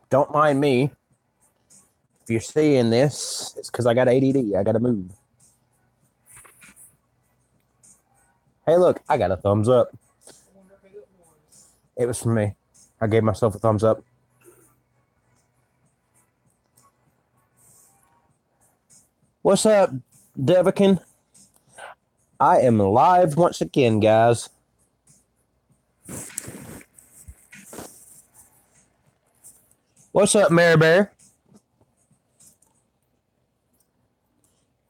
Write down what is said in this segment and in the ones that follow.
don't mind me. If you're seeing this, it's because I got ADD. I got to move. Hey, look, I got a thumbs up. It was from me. I gave myself a thumbs up. What's up, Devikin? I am live once again, guys. What's up, Mary Bear?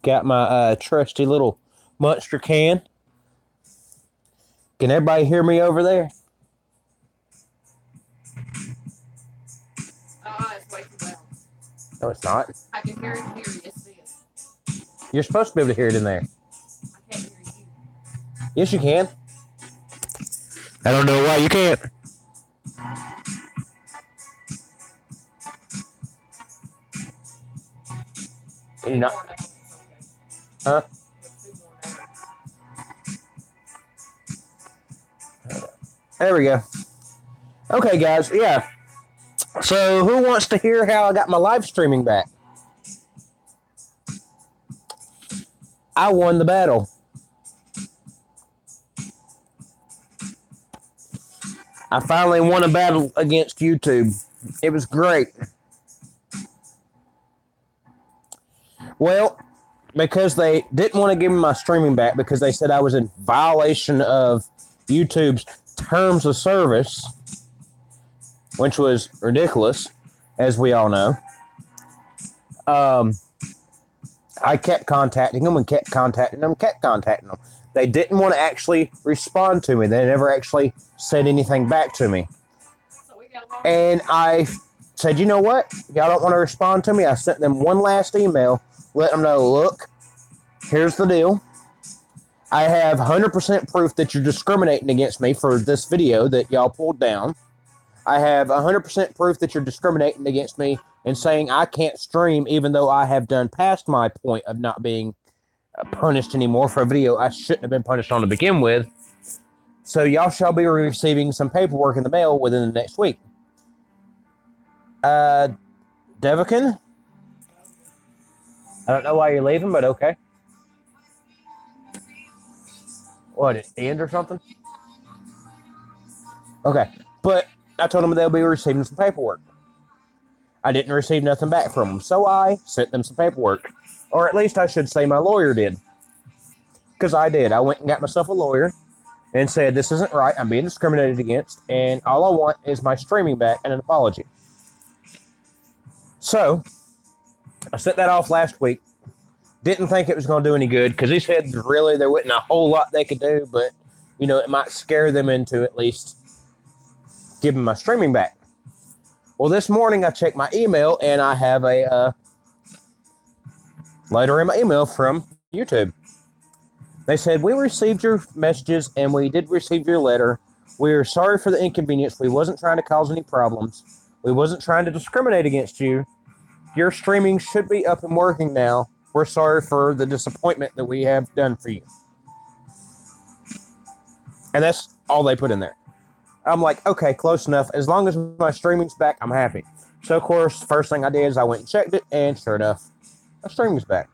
Got my trusty little monster can. Can everybody hear me over there? It's way too loud. No, it's not. I can hear it here. Yes, it is. You're supposed to be able to hear it in there. I can't hear you. Yes, you can. I don't know why you can't. Can you not? Huh? There we go. Okay, guys. Yeah. So, who wants to hear how I got my live streaming back? I won the battle. I finally won a battle against YouTube. It was great. Well, because they didn't want to give me my streaming back because they said I was in violation of YouTube's terms of service, which was ridiculous, as we all know. I kept contacting them and kept contacting them, kept contacting them. They didn't want to actually respond to me. They never actually said anything back to me. And I said, you know what? Y'all don't want to respond to me. I sent them one last email, let them know, look, here's the deal. I have 100% proof that you're discriminating against me for this video that y'all pulled down. I have 100% proof that you're discriminating against me and saying I can't stream even though I have done past my point of not being punished anymore for a video I shouldn't have been punished on to begin with. So y'all shall be receiving some paperwork in the mail within the next week. Devikin? I don't know why you're leaving, but okay. What, it end or something? Okay, but I told them they'll be receiving some paperwork. I didn't receive nothing back from them, so I sent them some paperwork. Or at least I should say my lawyer did. Because I did. I went and got myself a lawyer and said, this isn't right, I'm being discriminated against, and all I want is my streaming back and an apology. So, I sent that off last week. Didn't think it was going to do any good, because he said really there wasn't a whole lot they could do, but, you know, it might scare them into at least giving my streaming back. Well, this morning I checked my email, and I have a letter in my email from YouTube. They said, we received your messages, and we did receive your letter. We are sorry for the inconvenience. We wasn't trying to cause any problems. We wasn't trying to discriminate against you. Your streaming should be up and working now. We're sorry for the disappointment that we have done for you. And that's all they put in there. I'm like, okay, close enough. As long as my streaming's back, I'm happy. So, of course, first thing I did is I went and checked it, and sure enough, my streaming's back.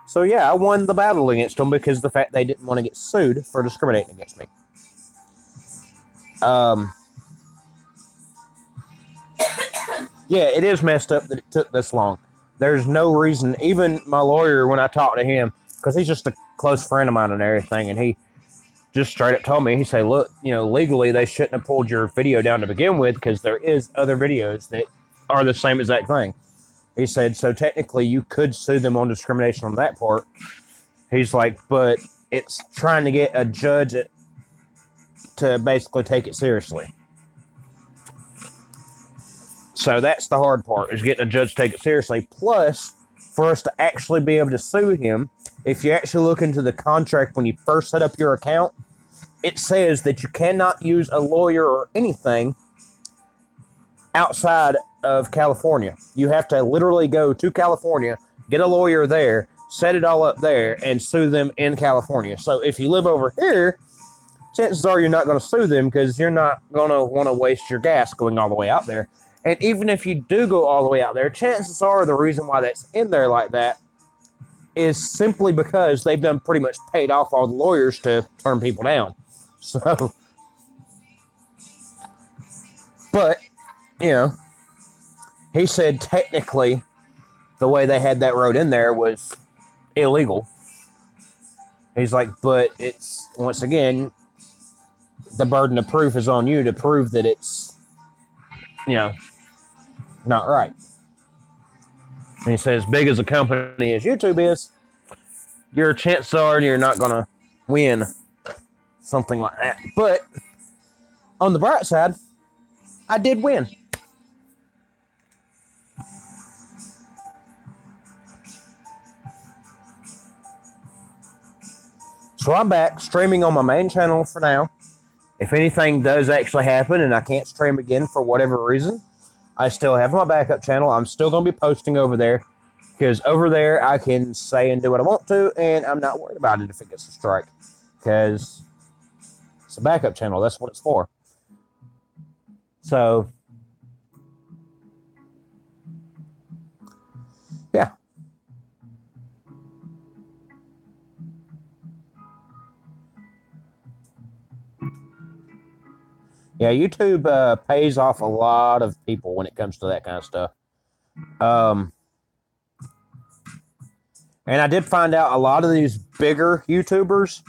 So, yeah, I won the battle against them because of the fact they didn't want to get sued for discriminating against me. Yeah, it is messed up that it took this long. There's no reason, even my lawyer, when I talked to him, because he's just a close friend of mine and everything, and he just straight up told me, he said, look, you know, legally they shouldn't have pulled your video down to begin with because there is other videos that are the same exact thing. He said, so technically you could sue them on discrimination on that part. He's like, but it's trying to get a judge to basically take it seriously. So that's the hard part, is getting a judge to take it seriously. Plus, for us to actually be able to sue him, if you actually look into the contract when you first set up your account, it says that you cannot use a lawyer or anything outside of California. You have to literally go to California, get a lawyer there, set it all up there, and sue them in California. So if you live over here, chances are you're not going to sue them because you're not going to want to waste your gas going all the way out there. And even if you do go all the way out there, chances are the reason why that's in there like that is simply because they've done pretty much paid off all the lawyers to turn people down. So, but, you know, he said technically the way they had that road in there was illegal. He's like, but it's, once again, the burden of proof is on you to prove that it's, you know, not right. And he says, big as a company as YouTube is, your chances are you're not going to win something like that. But on the bright side, I did win. So I'm back streaming on my main channel for now. If anything does actually happen and I can't stream again for whatever reason, I still have my backup channel. I'm still going to be posting over there because over there I can say and do what I want to, and I'm not worried about it if it gets a strike because it's a backup channel. That's what it's for. So, yeah. Yeah, YouTube pays off a lot of people when it comes to that kind of stuff. And I did find out a lot of these bigger YouTubers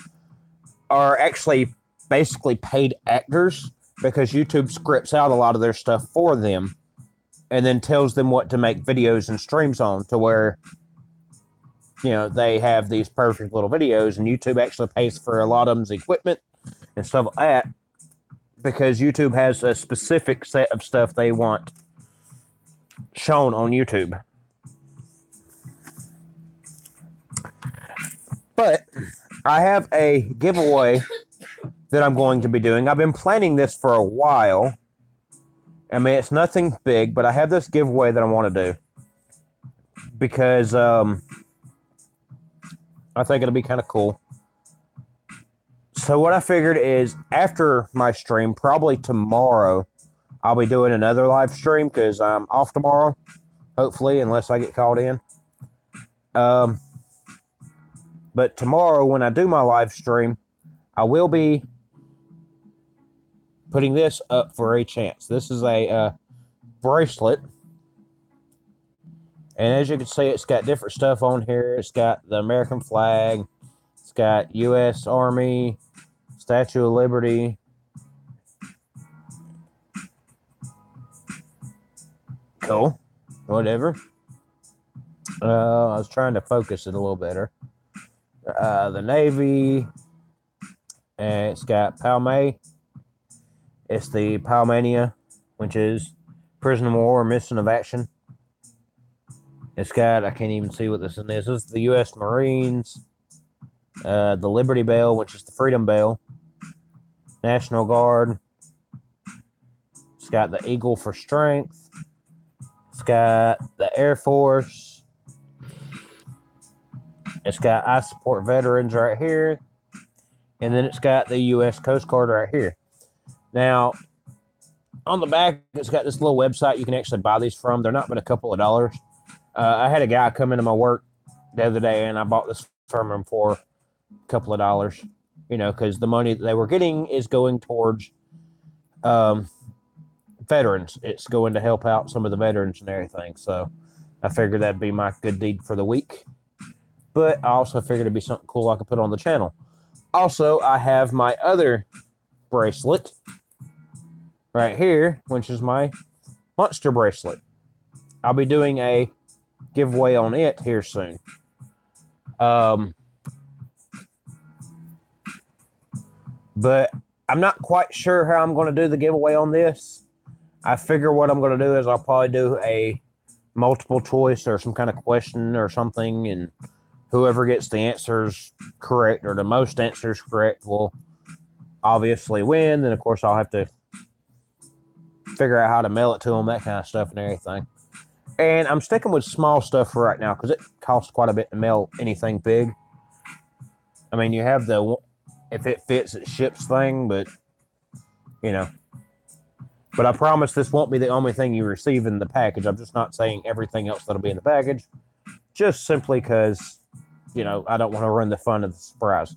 are actually basically paid actors because YouTube scripts out a lot of their stuff for them and then tells them what to make videos and streams on to where, you know, they have these perfect little videos, and YouTube actually pays for a lot of them's equipment and stuff like that because YouTube has a specific set of stuff they want shown on YouTube. But I have a giveaway that I'm going to be doing. I've been planning this for a while. I mean, it's nothing big, but I have this giveaway that I want to do because I think it'll be kind of cool. So what I figured is after my stream, probably tomorrow, I'll be doing another live stream because I'm off tomorrow, hopefully, unless I get called in. But tomorrow, when I do my live stream, I will be putting this up for a chance. This is a bracelet. And as you can see, it's got different stuff on here. It's got the American flag. It's got U.S. Army, Statue of Liberty. Cool. Whatever. I was trying to focus it a little better. The Navy, and it's got Palme. It's the Palmania, which is prisoner of war, mission of action. It's got, I can't even see what this is. This is the U.S. Marines, the Liberty Bell, which is the Freedom Bell, National Guard. It's got the Eagle for strength. It's got the Air Force. It's got I support veterans right here. And then it's got the U.S. Coast Guard right here. Now, on the back, it's got this little website you can actually buy these from. They're not but a couple of dollars. I had a guy come into my work the other day, and I bought this from him for a couple of dollars. You know, because the money that they were getting is going towards veterans. It's going to help out some of the veterans and everything. So I figured that'd be my good deed for the week. But I also figured it'd be something cool I could put on the channel. Also, I have my other bracelet right here, which is my monster bracelet. I'll be doing a giveaway on it here soon. But I'm not quite sure how I'm going to do the giveaway on this. I figure what I'm going to do is I'll probably do a multiple choice or some kind of question or something, and whoever gets the answers correct or the most answers correct will obviously win. Then, of course, I'll have to figure out how to mail it to them, that kind of stuff and everything. And I'm sticking with small stuff for right now because it costs quite a bit to mail anything big. I mean, you have the if it fits, it ships thing, but, you know, But I promise this won't be the only thing you receive in the package. I'm just not saying everything else that'll be in the package, just simply because, you know, I don't want to ruin the fun of the surprise.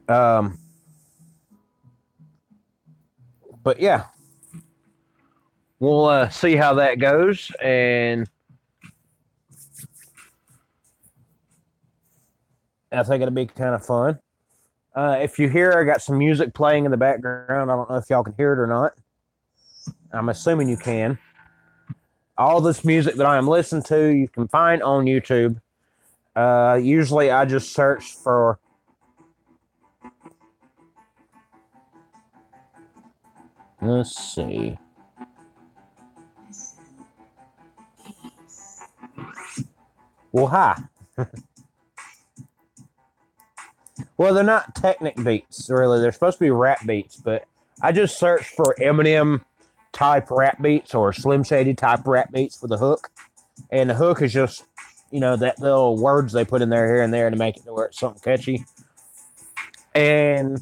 But yeah, we'll see how that goes, and I think it'll be kind of fun. If you hear, I got some music playing in the background. I don't know if y'all can hear it or not. I'm assuming you can. All this music that I am listening to, you can find on YouTube. Usually I just search for let's see. Well, hi. Well, they're not Technic beats, really. They're supposed to be rap beats, but I just searched for Eminem type rap beats or Slim Shady type rap beats with a hook. And the hook is just, you know, that little words they put in there here and there to make it to where it's something catchy. And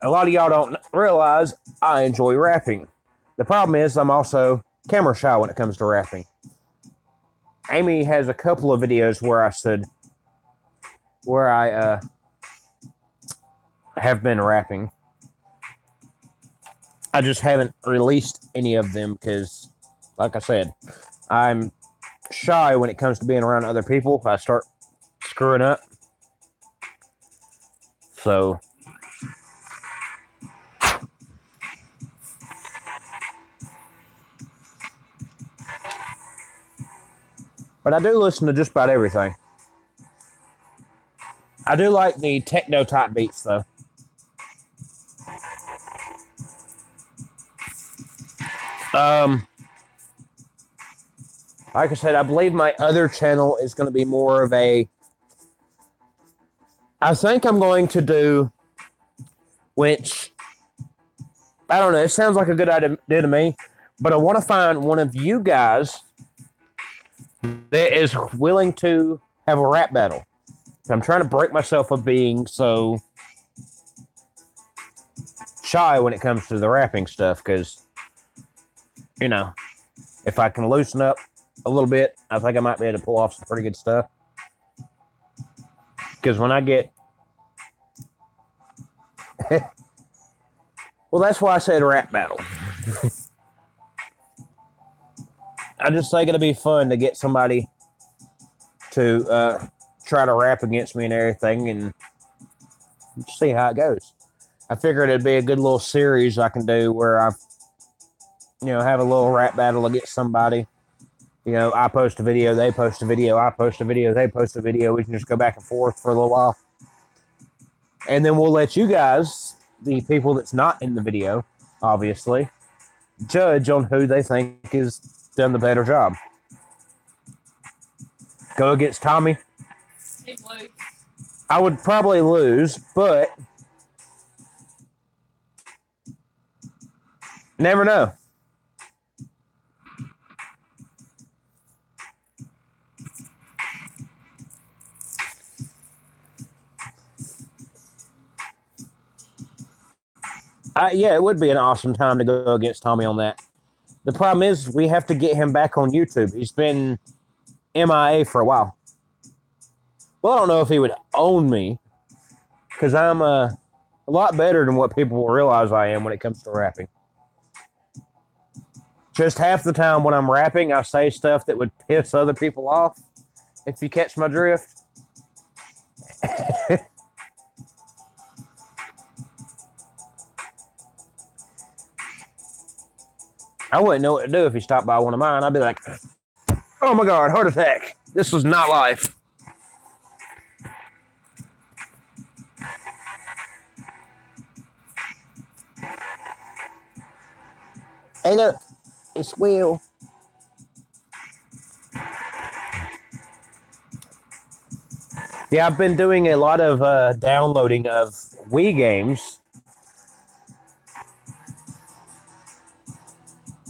a lot of y'all don't realize I enjoy rapping. The problem is I'm also camera shy when it comes to rapping. Amy has a couple of videos where I have been rapping. I just haven't released any of them because, like I said, I'm shy when it comes to being around other people. I start screwing up. So, but I do listen to just about everything. I do like the techno type beats though. Like I said, I believe my other channel is going to be more of a. I think I'm going to do, which I don't know. It sounds like a good idea to me, but I want to find one of you guys that is willing to have a rap battle. I'm trying to break myself of being so shy when it comes to the rapping stuff because, you know, if I can loosen up a little bit, I think I might be able to pull off some pretty good stuff. Because when I get... well, that's why I said rap battle. I just think it'll be fun to get somebody to try to rap against me and everything and see how it goes. I figured it'd be a good little series I can do where I, you know, have a little rap battle against somebody. You know, I post a video, they post a video, I post a video, they post a video. We can just go back and forth for a little while. And then we'll let you guys, the people that's not in the video, obviously, judge on who they think has done the better job. Go against Tommy. I would probably lose, but never know. Yeah, it would be an awesome time to go against Tommy on that. The problem is we have to get him back on YouTube. He's been MIA for a while. Well, I don't know if he would own me because I'm a lot better than what people will realize I am when it comes to rapping. Just half the time when I'm rapping, I say stuff that would piss other people off, if you catch my drift. I wouldn't know what to do if he stopped by one of mine. I'd be like, oh my God, heart attack. This was not life. Hey, look, it's Will. Yeah, I've been doing a lot of downloading of Wii games.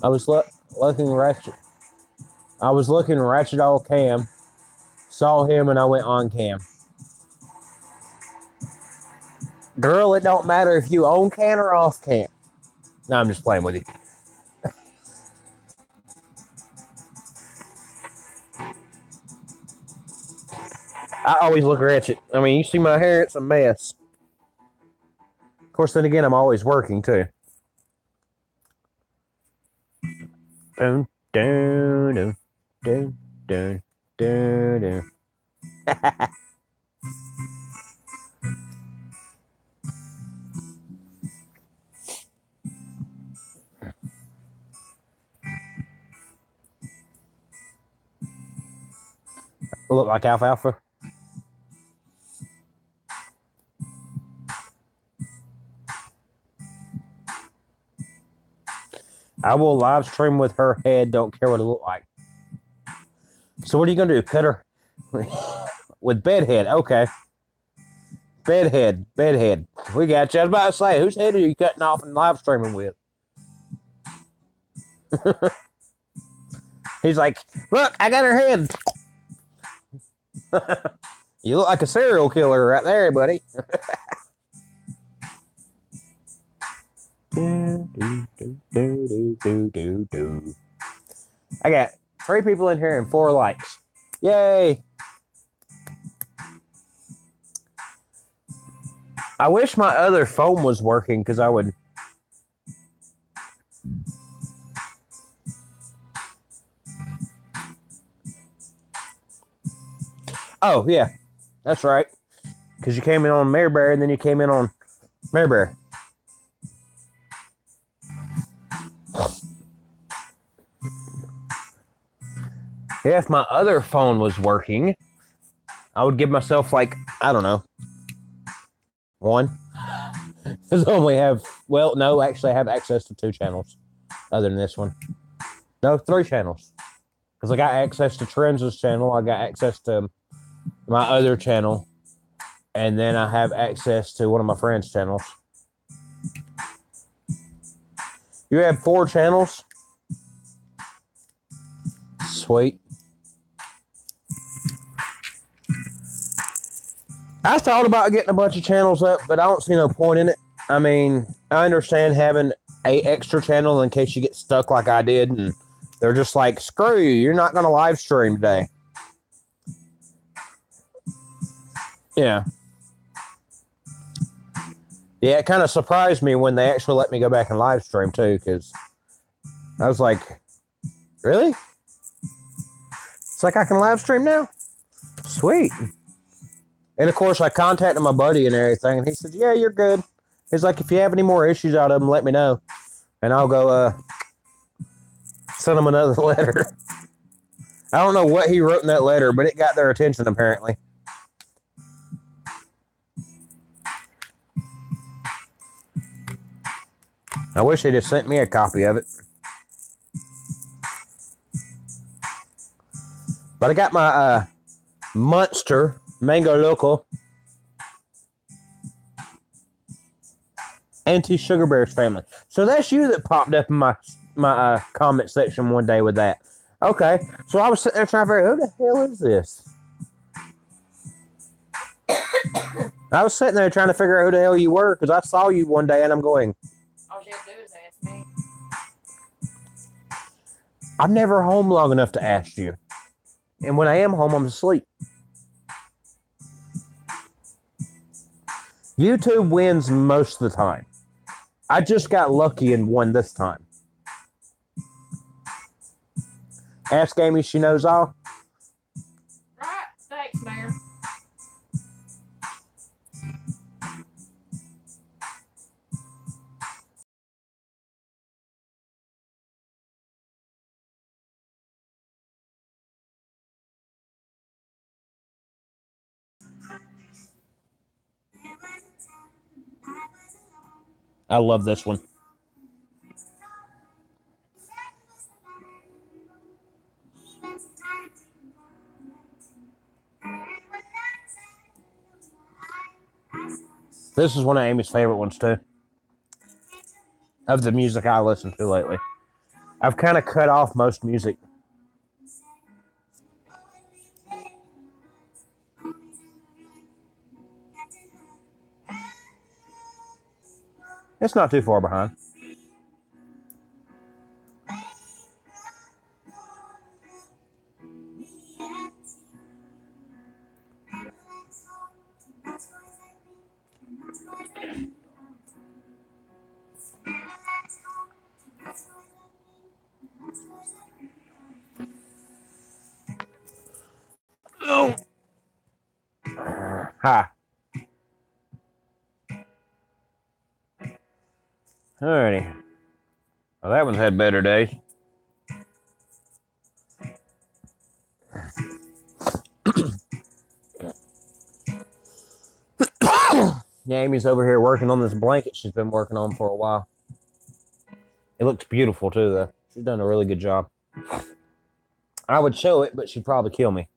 I was looking Ratchet. I was looking Ratchet all cam, saw him, and I went on cam. Girl, it don't matter if you on can or off can. No, I'm just playing with you. I always look wretched. I mean, you see my hair, it's a mess. Of course, then again, I'm always working too. Dun, dun, dun, dun, dun, dun, dun. Look like alfalfa. I will live stream with her head. Don't care what it look like. So what are you gonna do? Cut her with bedhead? Okay, bedhead. We got you. I was about to say, whose head are you cutting off and live streaming with? He's like, look, I got her head. You look like a serial killer right there, buddy. I got 3 people in here and 4 likes. Yay! I wish my other phone was working because I would. Oh, yeah. That's right. Because you came in on Marebear and then you came in on Marebear. Yeah, if my other phone was working, I would give myself like, I don't know, 1. Because I only have, well, no, actually I have access to 2 channels other than this one. No, 3 channels. Because I got access to Trenz's channel, I got access to my other channel, and then I have access to one of my friends' channels. You have 4 channels? Sweet. I thought about getting a bunch of channels up, but I don't see no point in it. I mean, I understand having a extra channel in case you get stuck like I did, and they're just like, screw you, you're not going to live stream today. Yeah. Yeah, it kind of surprised me when they actually let me go back and live stream too, because I was like, really? It's like I can live stream now? Sweet. And of course, I contacted my buddy and everything, and he said, yeah, you're good. He's like, if you have any more issues out of them, let me know. And I'll go send them another letter. I don't know what he wrote in that letter, but it got their attention apparently. I wish he'd have sent me a copy of it. But I got my Monster Mango Loco Anti-Sugar Bears family. So that's you that popped up in my comment section one day with that. Okay, so I was sitting there trying to figure out, who the hell is this? I was sitting there trying to figure out who the hell you were because I saw you one day and I'm going, All you have to do is ask me. I'm never home long enough to ask you. And when I am home, I'm asleep. YouTube wins most of the time. I just got lucky and won this time. Ask Amy, she knows all. Right. Thanks, Mayor. I love this one. This is one of Amy's favorite ones too. Of the music I listen to lately. I've kind of cut off most music. It's not too far behind. Oh. Hi. Alrighty. Well, that one's had better days. Yeah, Amy's over here working on this blanket she's been working on for a while. It looks beautiful too, though. She's done a really good job. I would show it, but she'd probably kill me.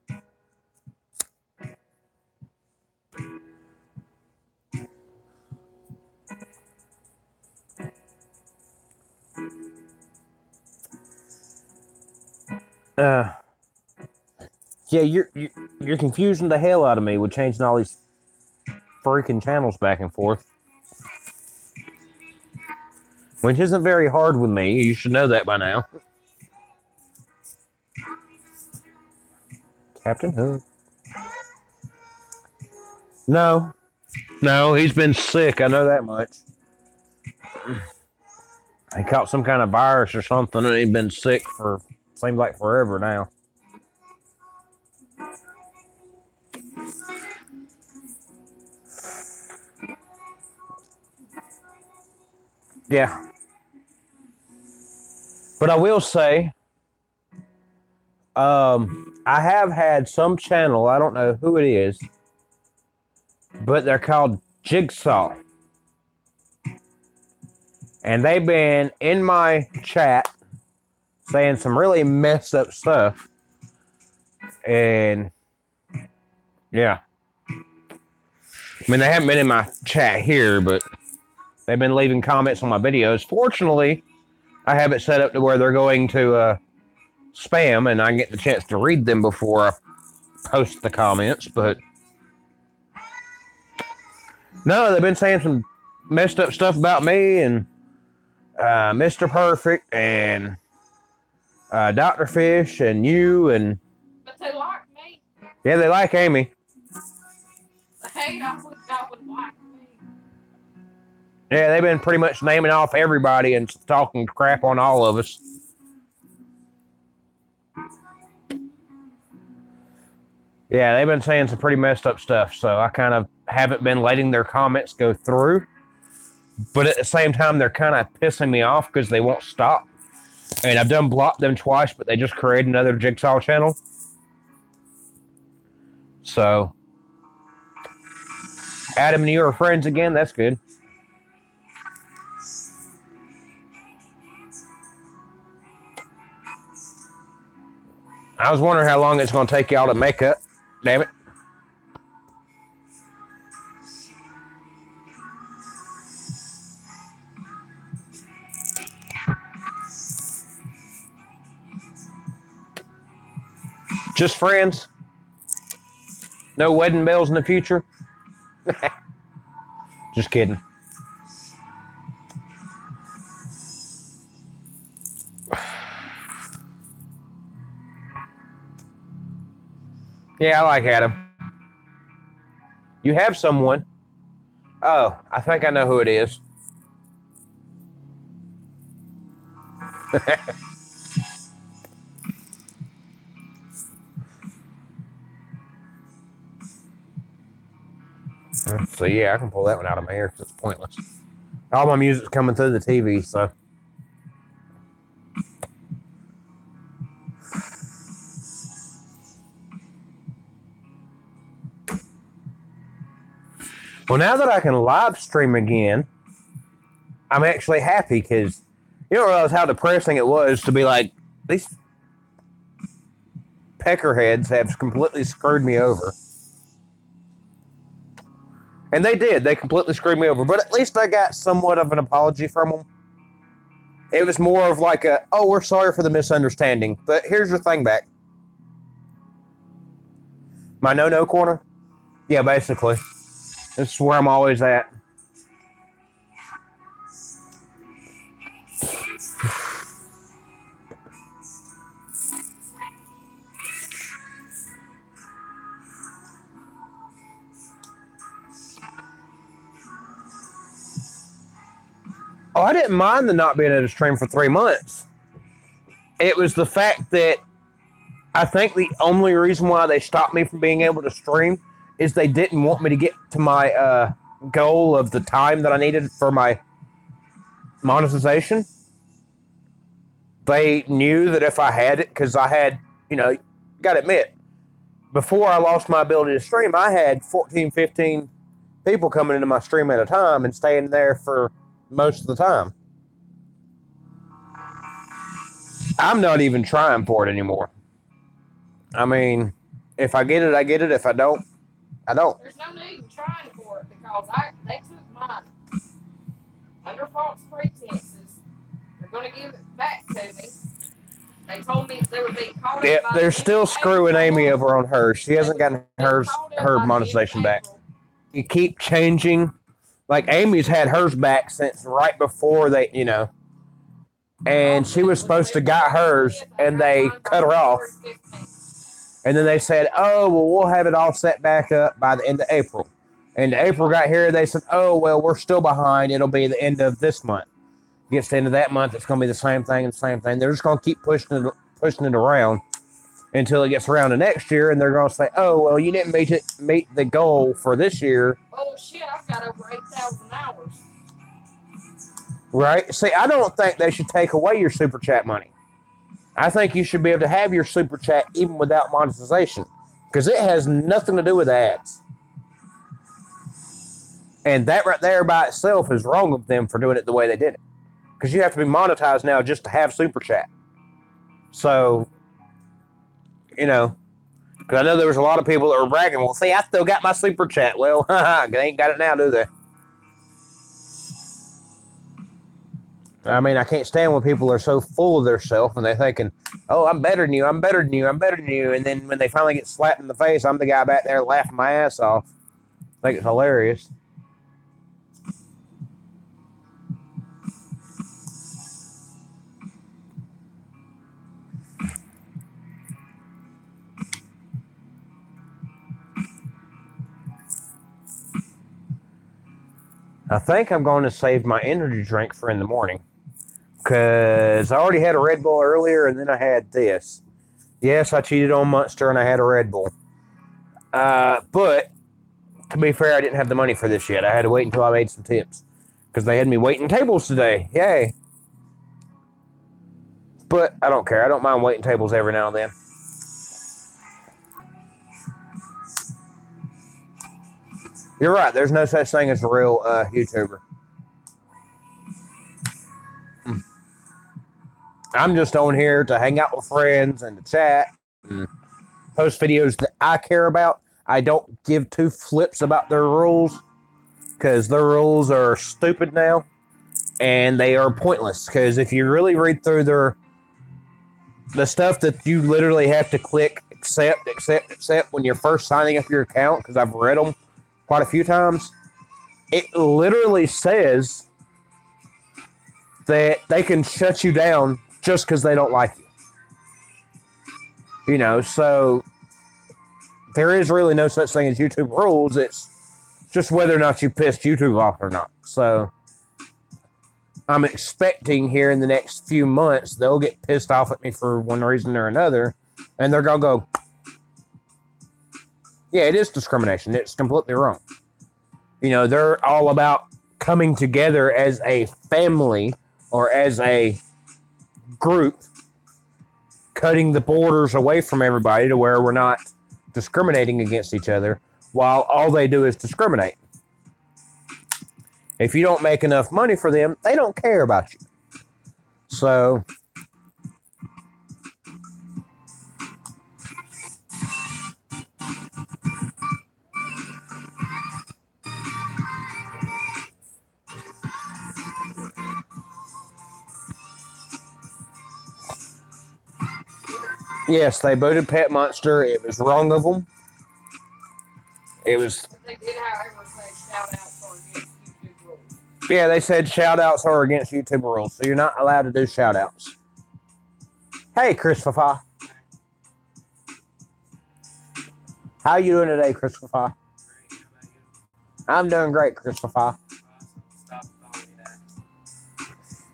Yeah, you're confusing the hell out of me with changing all these freaking channels back and forth. Which isn't very hard with me. You should know that by now. Captain Hook. No, he's been sick. I know that much. He caught some kind of virus or something, and he's been sick for seems like forever now. Yeah. But I will say, I have had some channel, I don't know who it is, but they're called Jigsaw. And they've been in my chat saying some really messed up stuff. And yeah. I mean, they haven't been in my chat here, but they've been leaving comments on my videos. Fortunately, I have it set up to where they're going to spam, and I get the chance to read them before I post the comments. But no, they've been saying some messed up stuff about me and Mr. Perfect and Dr. Fish and you and. But they like me. Yeah, they like Amy. Hey, I would like me. Yeah, they've been pretty much naming off everybody and talking crap on all of us. Yeah, they've been saying some pretty messed up stuff, so I kind of haven't been letting their comments go through. But at the same time, they're kind of pissing me off because they won't stop. And I've done blocked them twice, but they just created another Jigsaw channel. So, Adam and you are friends again. That's good. I was wondering how long it's going to take y'all to make up. Damn it. Just friends? No wedding bells in the future? Just kidding. Yeah, I like Adam. You have someone. Oh, I think I know who it is. So yeah, I can pull that one out of my ear because it's pointless. All my music's coming through the TV, so. Well, now that I can live stream again, I'm actually happy because you don't realize how depressing it was to be like, these peckerheads have completely screwed me over. And they did. They completely screwed me over. But at least I got somewhat of an apology from them. It was more of like a, oh, we're sorry for the misunderstanding. But here's your thing back. My no-no corner? Yeah, basically. This is where I'm always at. Oh, I didn't mind the not being able to stream for 3 months. It was the fact that I think the only reason why they stopped me from being able to stream is they didn't want me to get to my goal of the time that I needed for my monetization. They knew that if I had it, because I had, got to admit, before I lost my ability to stream, I had 14, 15 people coming into my stream at a time and staying there for most of the time. I'm not even trying for it anymore. I mean, if I get it, I get it. If I don't, I don't. There's no need in trying for it because they took mine under false pretenses. They're going to give it back to me. They told me they would be caught Yeah, up. they're still screwing Amy over on hers. She hasn't gotten her monetization back. You keep changing. Like Amy's had hers back since right before they, and she was supposed to got hers, and they cut her off. And then they said, oh, well, we'll have it all set back up by the end of April. And April got here, they said, oh, well, we're still behind. It'll be the end of this month. Gets to the end of that month, it's going to be the same thing and same thing. They're just going to keep pushing it around until it gets around to next year, and they're going to say, oh, well, you didn't meet the goal for this year. Oh, shit, I've got over 8,000 hours. Right? See, I don't think they should take away your super chat money. I think you should be able to have your super chat even without monetization, because it has nothing to do with ads. And that right there by itself is wrong of them for doing it the way they did it. Because you have to be monetized now just to have super chat. So, because I know there was a lot of people that were bragging, well, see, I still got my super chat. Well, they ain't got it now, do they? I mean, I can't stand when people are so full of themselves and they're thinking, oh, I'm better than you, I'm better than you, I'm better than you. And then when they finally get slapped in the face, I'm the guy back there laughing my ass off. I think it's hilarious. I think I'm going to save my energy drink for in the morning, because I already had a Red Bull earlier and then I had this. Yes, I cheated on Monster and I had a Red Bull. But to be fair, I didn't have the money for this yet. I had to wait until I made some tips, because they had me waiting tables today. Yay. But I don't care. I don't mind waiting tables every now and then. You're right. There's no such thing as a real YouTuber. I'm just on here to hang out with friends and to chat and post videos that I care about. I don't give two flips about their rules, because their rules are stupid now and they are pointless. Because if you really read through the stuff that you literally have to click accept when you're first signing up your account, because I've read them quite a few times, it literally says that they can shut you down just because they don't like you. So there is really no such thing as YouTube rules. It's just whether or not you pissed YouTube off or not. So I'm expecting here in the next few months, they'll get pissed off at me for one reason or another, and they're going to go, yeah, it is discrimination. It's completely wrong. They're all about coming together as a family or as a group, cutting the borders away from everybody to where we're not discriminating against each other, while all they do is discriminate. If you don't make enough money for them, they don't care about you. So yes, they booted Pet Monster. It was wrong of them. It was. They did, however, say shout outs are against YouTube rules. Yeah, they said shout outs are against YouTube rules, so you're not allowed to do shout outs. Hey, Christopher. How you doing today, Christopher? I'm doing great, Christopher.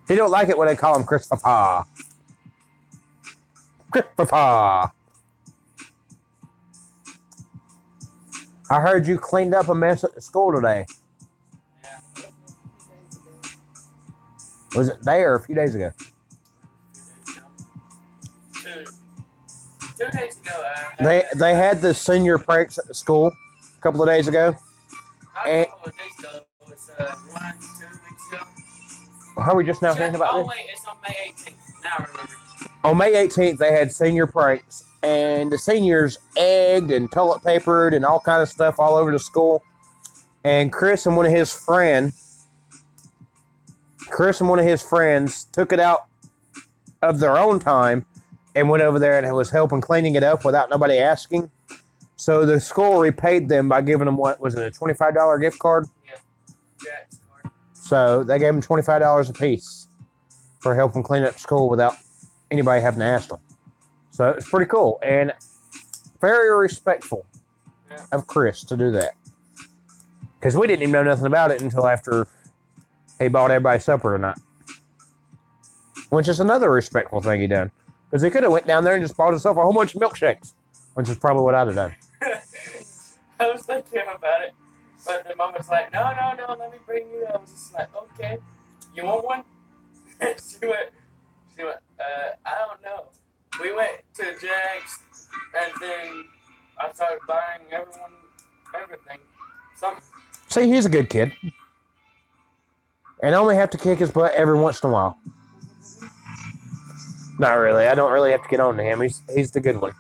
He don't like it when they call him Christopher. Christopher. I heard you cleaned up a mess at the school today. Yeah. Was it there a few days ago? 2 days ago. They had the senior pranks at the school a couple of days ago. A couple of days ago. It was 1, 2 weeks ago. How are we just now thinking about Oh, this? wait, it's on May 18th. Now I remember. On May 18th, they had senior pranks, and the seniors egged and toilet papered and all kind of stuff all over the school. And Chris and one of his friends took it out of their own time and went over there and was helping cleaning it up without nobody asking. So the school repaid them by giving them, what was it, a $25 gift card? Yeah. Jack's card. So they gave them $25 a piece for helping clean up school without anybody having to ask them. So it's pretty cool and very respectful of Chris to do that. Because we didn't even know nothing about it until after he bought everybody supper tonight. Which is another respectful thing he done. Because he could have went down there and just bought himself a whole bunch of milkshakes. Which is probably what I'd have done. I was thinking about it, but the mom was like, no, let me bring you. I was just like, okay, you want one? she went, I don't know. We went to Jack's, and then I started buying everything, something. See, he's a good kid. And I only have to kick his butt every once in a while. Not really. I don't really have to get on to him. He's the good one.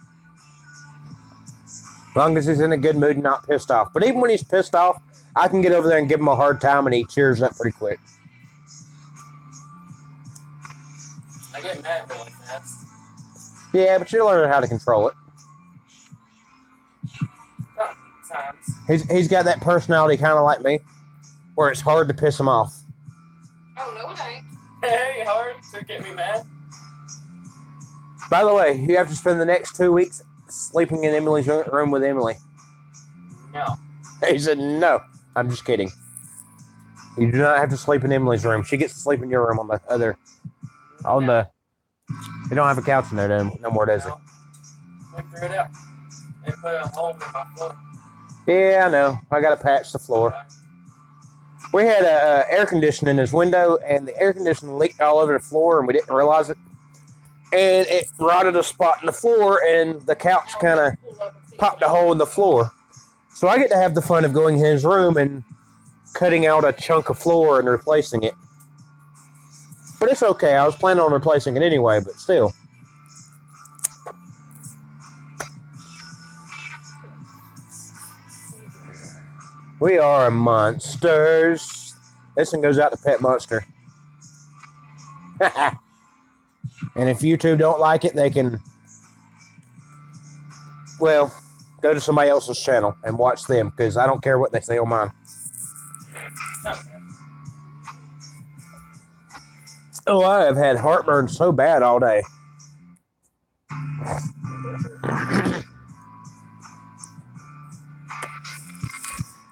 As long as he's in a good mood and not pissed off. But even when he's pissed off, I can get over there and give him a hard time, and he cheers up pretty quick. I get mad really fast. Yeah, but you're learning how to control it. Sometimes. He's got that personality kind of like me, where it's hard to piss him off. Oh, no, it ain't. Hey, hard to get me mad. By the way, you have to spend the next 2 weeks sleeping in Emily's room with Emily. No. He said, no. I'm just kidding. You do not have to sleep in Emily's room. She gets to sleep in your room on the other... On the... You don't have a couch in there no more, does it? We threw it out. They put a hole in my floor. Yeah, I know. I got to patch the floor. We had a air conditioner in his window, and the air conditioner leaked all over the floor, and we didn't realize it. And it rotted a spot in the floor, and the couch kind of popped a hole in the floor. So I get to have the fun of going in his room and cutting out a chunk of floor and replacing it. But it's okay. I was planning on replacing it anyway, but still. We are monsters. This one goes out to Pet Monster. And if YouTube don't like it, they can, well, go to somebody else's channel and watch them, because I don't care what they say on mine. Oh, I have had heartburn so bad all day.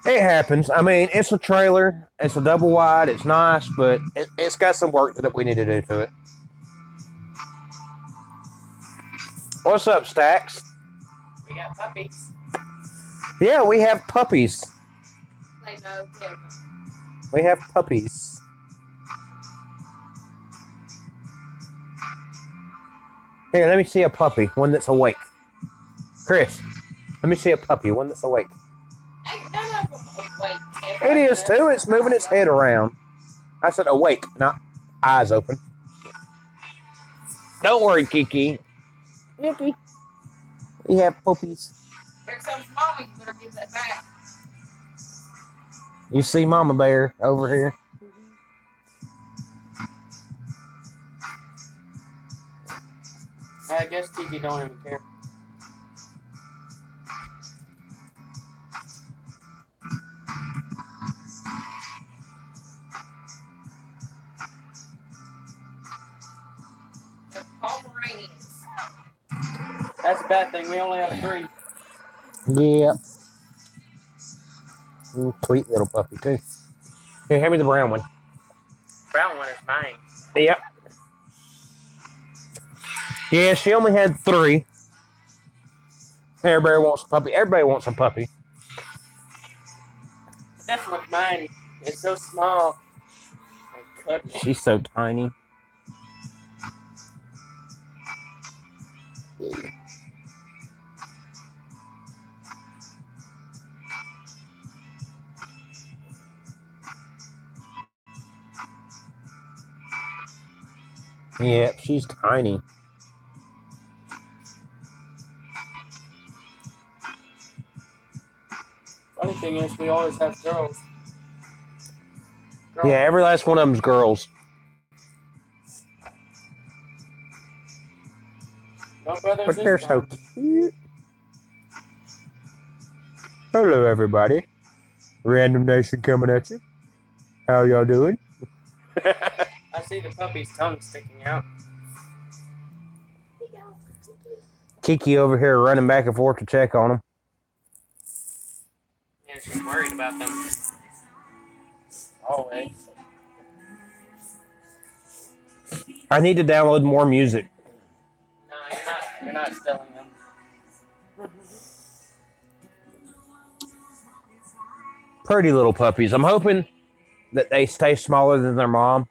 It happens. I mean, it's a trailer. It's a double wide. It's nice, but it's got some work that we need to do to it. What's up, Stacks? We got puppies. Yeah, we have puppies. They know him. We have puppies. Here, let me see a puppy, one that's awake. Chris, let me see a puppy, one that's awake. Ain't none of them awake. It is too. It's moving its head around. I said awake, not eyes open. Don't worry, Kiki. Kiki. We have puppies. Here comes Mama. You better give that back. You see Mama Bear over here? I guess Kiki don't even care. Pomeranians. That's a bad thing. We only have 3. Yeah. Sweet little puppy, too. Here, hand me the brown one. Brown one is mine. Yep. Yeah, she only had 3. Everybody wants a puppy. Everybody wants a puppy. That's like mine. It's so small. And cuddly. She's so tiny. Yeah, she's tiny. Funny thing is, we always have girls. Yeah, every last one of them's girls. No brothers But they're this so time. cute. Hello, everybody. Random Nation coming at you. How y'all doing? I see the puppy's tongue sticking out. Kiki over here running back and forth to check on him. Yeah, she's worried about them. Always. I need to download more music. No, you're not stealing them. Pretty little puppies. I'm hoping that they stay smaller than their mom,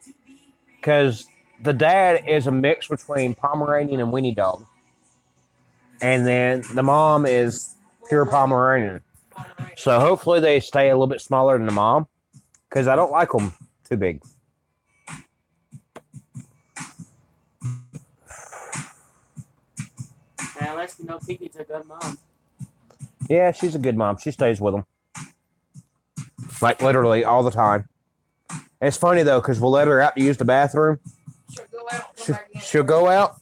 because the dad is a mix between Pomeranian and Weenie Dog, and then the mom is pure Pomeranian. So hopefully they stay a little bit smaller than the mom, because I don't like them too big. Yeah, unless you know Kiki's a good mom. Yeah, she's a good mom. She stays with them, like literally all the time. It's funny though, because we'll let her out to use the bathroom. She'll go out,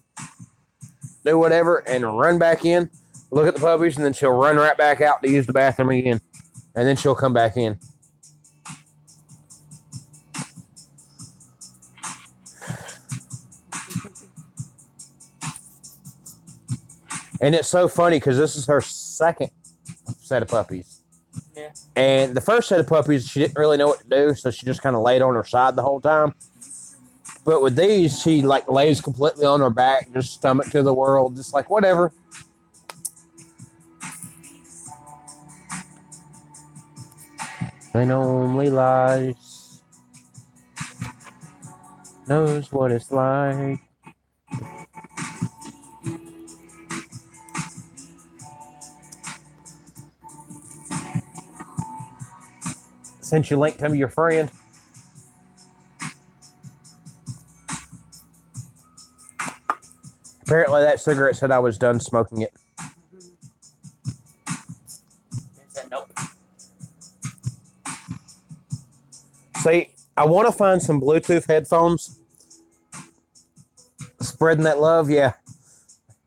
do whatever, and run back in, look at the puppies, and then she'll run right back out to use the bathroom again. And then she'll come back in. And it's so funny because this is her second set of puppies. Yeah. And the first set of puppies, she didn't really know what to do, so she just kind of laid on her side the whole time. But with these, she like lays completely on her back, just stomach to the world, just like whatever. And only lies knows what it's like. Since you linked him to your friend. Apparently that cigarette said I was done smoking it. They said nope. See, I want to find some Bluetooth headphones. Spreading that love, yeah.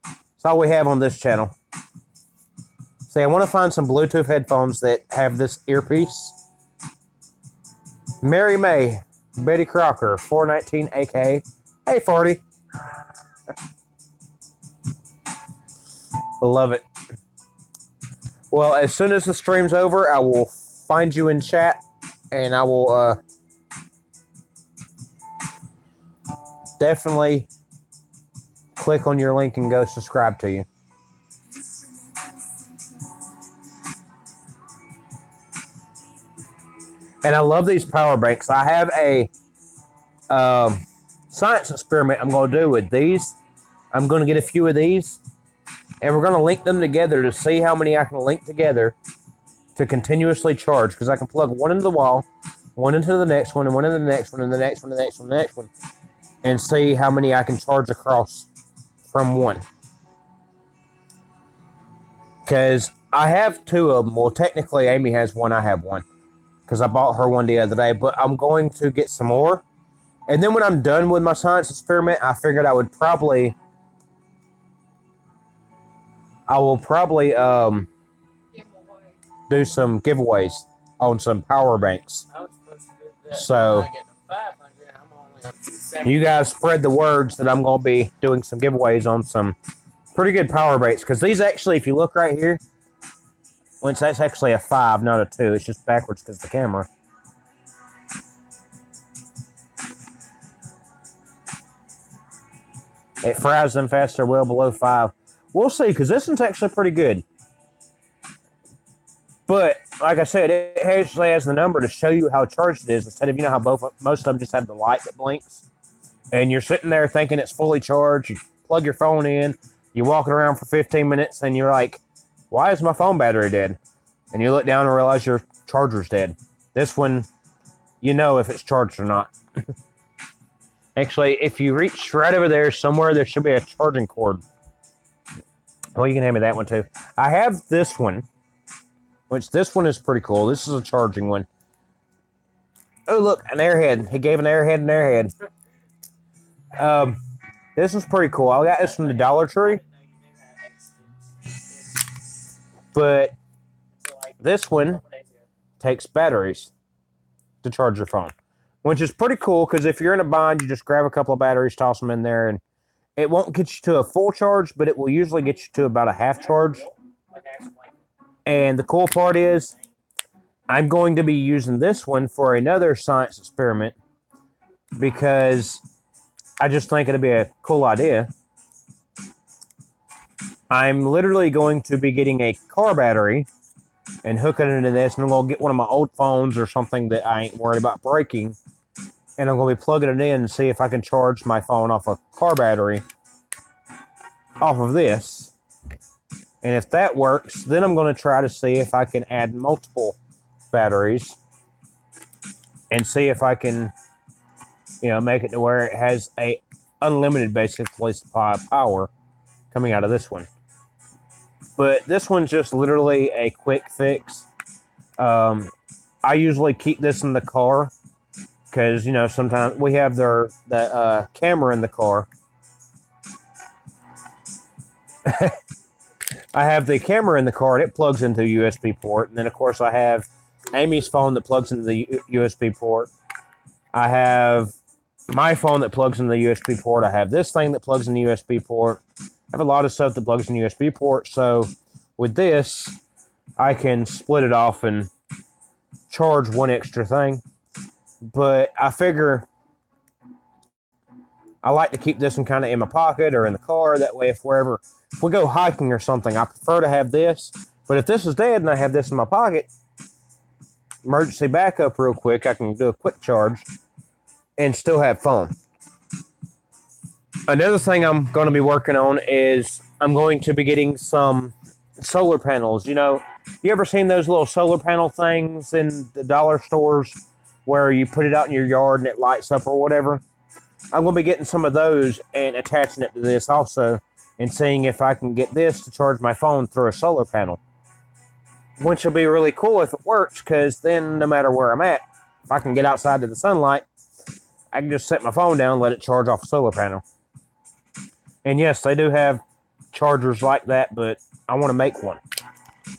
That's all we have on this channel. See, I want to find some Bluetooth headphones that have this earpiece. Mary May, Betty Crocker, 419 AK. Hey, 40. Love it. Well, as soon as the stream's over, I will find you in chat, and I will definitely click on your link and go subscribe to you. And I love these power banks. I have a science experiment I'm going to do with these. I'm going to get a few of these, and we're going to link them together to see how many I can link together to continuously charge, because I can plug one into the wall, one into the next one, and one into the next one, and the next one, the next one, the next one, and see how many I can charge across from one. Because I have 2 of them. Well, technically, Amy has one. I have one, because I bought her one the other day. But I'm going to get some more. And then when I'm done with my science experiment, I figured I will probably do some giveaways on some power banks. I was supposed to do that. So When I get to 500, I'm only up to 70. you guys spread the words that I'm going to be doing some giveaways on some pretty good power banks. Because these actually, if you look right here, once that's actually a 5, not a 2. It's just backwards because of the camera. It fries them faster, well below 5. We'll see, because this one's actually pretty good. But, like I said, it actually has the number to show you how charged it is, instead of, how most of them just have the light that blinks. And you're sitting there thinking it's fully charged. You plug your phone in. You're walking around for 15 minutes, and you're like, why is my phone battery dead? And you look down and realize your charger's dead. This one, if it's charged or not. Actually, if you reach right over there somewhere, there should be a charging cord. Well, you can hand me that one too. I have this one, which this one is pretty cool. This is a charging one. Oh, look, an airhead. He gave an airhead an airhead. This is pretty cool. I got this from the Dollar Tree. But this one takes batteries to charge your phone, which is pretty cool because if you're in a bind, you just grab a couple of batteries, toss them in there, and it won't get you to a full charge, but it will usually get you to about a half charge. And the cool part is I'm going to be using this one for another science experiment because I just think it'd be a cool idea. I'm literally going to be getting a car battery and hooking it into this, and I'm going to get one of my old phones or something that I ain't worried about breaking, and I'm going to be plugging it in and see if I can charge my phone off a car battery off of this. And if that works, then I'm going to try to see if I can add multiple batteries and see if I can, make it to where it has a unlimited basically supply of power coming out of this one. But this one's just literally a quick fix. I usually keep this in the car because, sometimes we have the camera in the car. I have the camera in the car, and it plugs into a USB port. And then, of course, I have Amy's phone that plugs into the USB port. I have my phone that plugs into the USB port. I have this thing that plugs in the USB port. I have a lot of stuff that plugs in the USB port. So with this, I can split it off and charge one extra thing. But I figure I like to keep this one kind of in my pocket or in the car. That way, if we go hiking or something, I prefer to have this. But if this is dead and I have this in my pocket, emergency backup real quick, I can do a quick charge and still have phone. Another thing I'm going to be working on is I'm going to be getting some solar panels. You ever seen those little solar panel things in the dollar stores where you put it out in your yard and it lights up or whatever? I'm going to be getting some of those and attaching it to this also and seeing if I can get this to charge my phone through a solar panel, which will be really cool if it works, because then no matter where I'm at, if I can get outside to the sunlight, I can just set my phone down and let it charge off a solar panel. And yes, they do have chargers like that, but I want to make one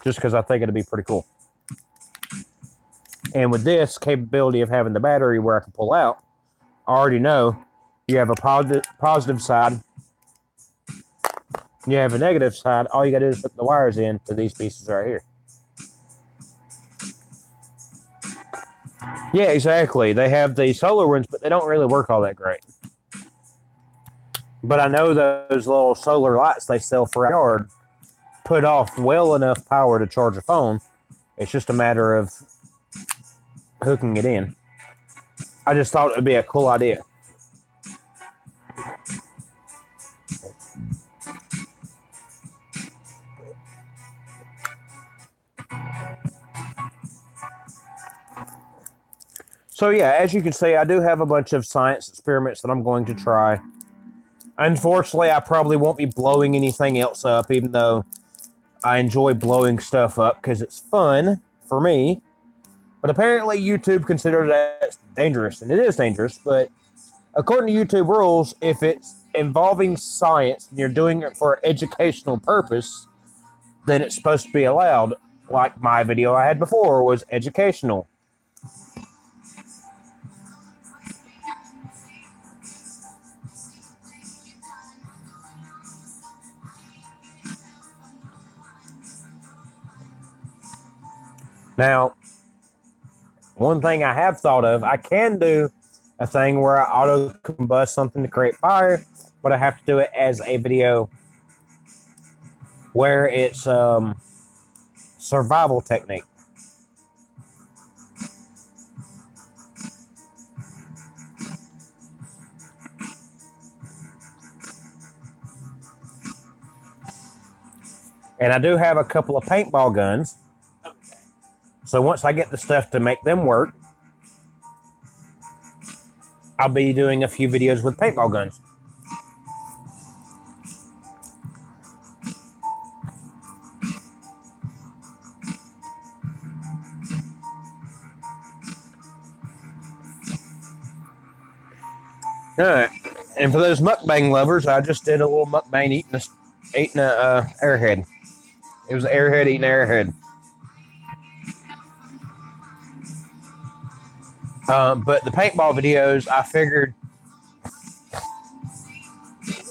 just because I think it'd be pretty cool. And with this capability of having the battery where I can pull out, I already know you have a positive side, you have a negative side. All you got to do is put the wires in to these pieces right here. Yeah, exactly. They have the solar ones, but they don't really work all that great. But I know those little solar lights they sell for a yard put off well enough power to charge a phone. It's just a matter of hooking it in. I just thought it would be a cool idea. So yeah, as you can see, I do have a bunch of science experiments that I'm going to try. Unfortunately, I probably won't be blowing anything else up, even though I enjoy blowing stuff up because it's fun for me. But apparently YouTube considers that dangerous, and it is dangerous. But according to YouTube rules, if it's involving science and you're doing it for an educational purpose, then it's supposed to be allowed. Like my video I had before was educational. Now, one thing I have thought of, I can do a thing where I auto combust something to create fire, but I have to do it as a video where it's survival technique. And I do have a couple of paintball guns. Okay. So once I get the stuff to make them work, I'll be doing a few videos with paintball guns. All right. And for those mukbang lovers, I just did a little mukbang eating a airhead. It was an airhead eating an airhead. But the paintball videos, I figured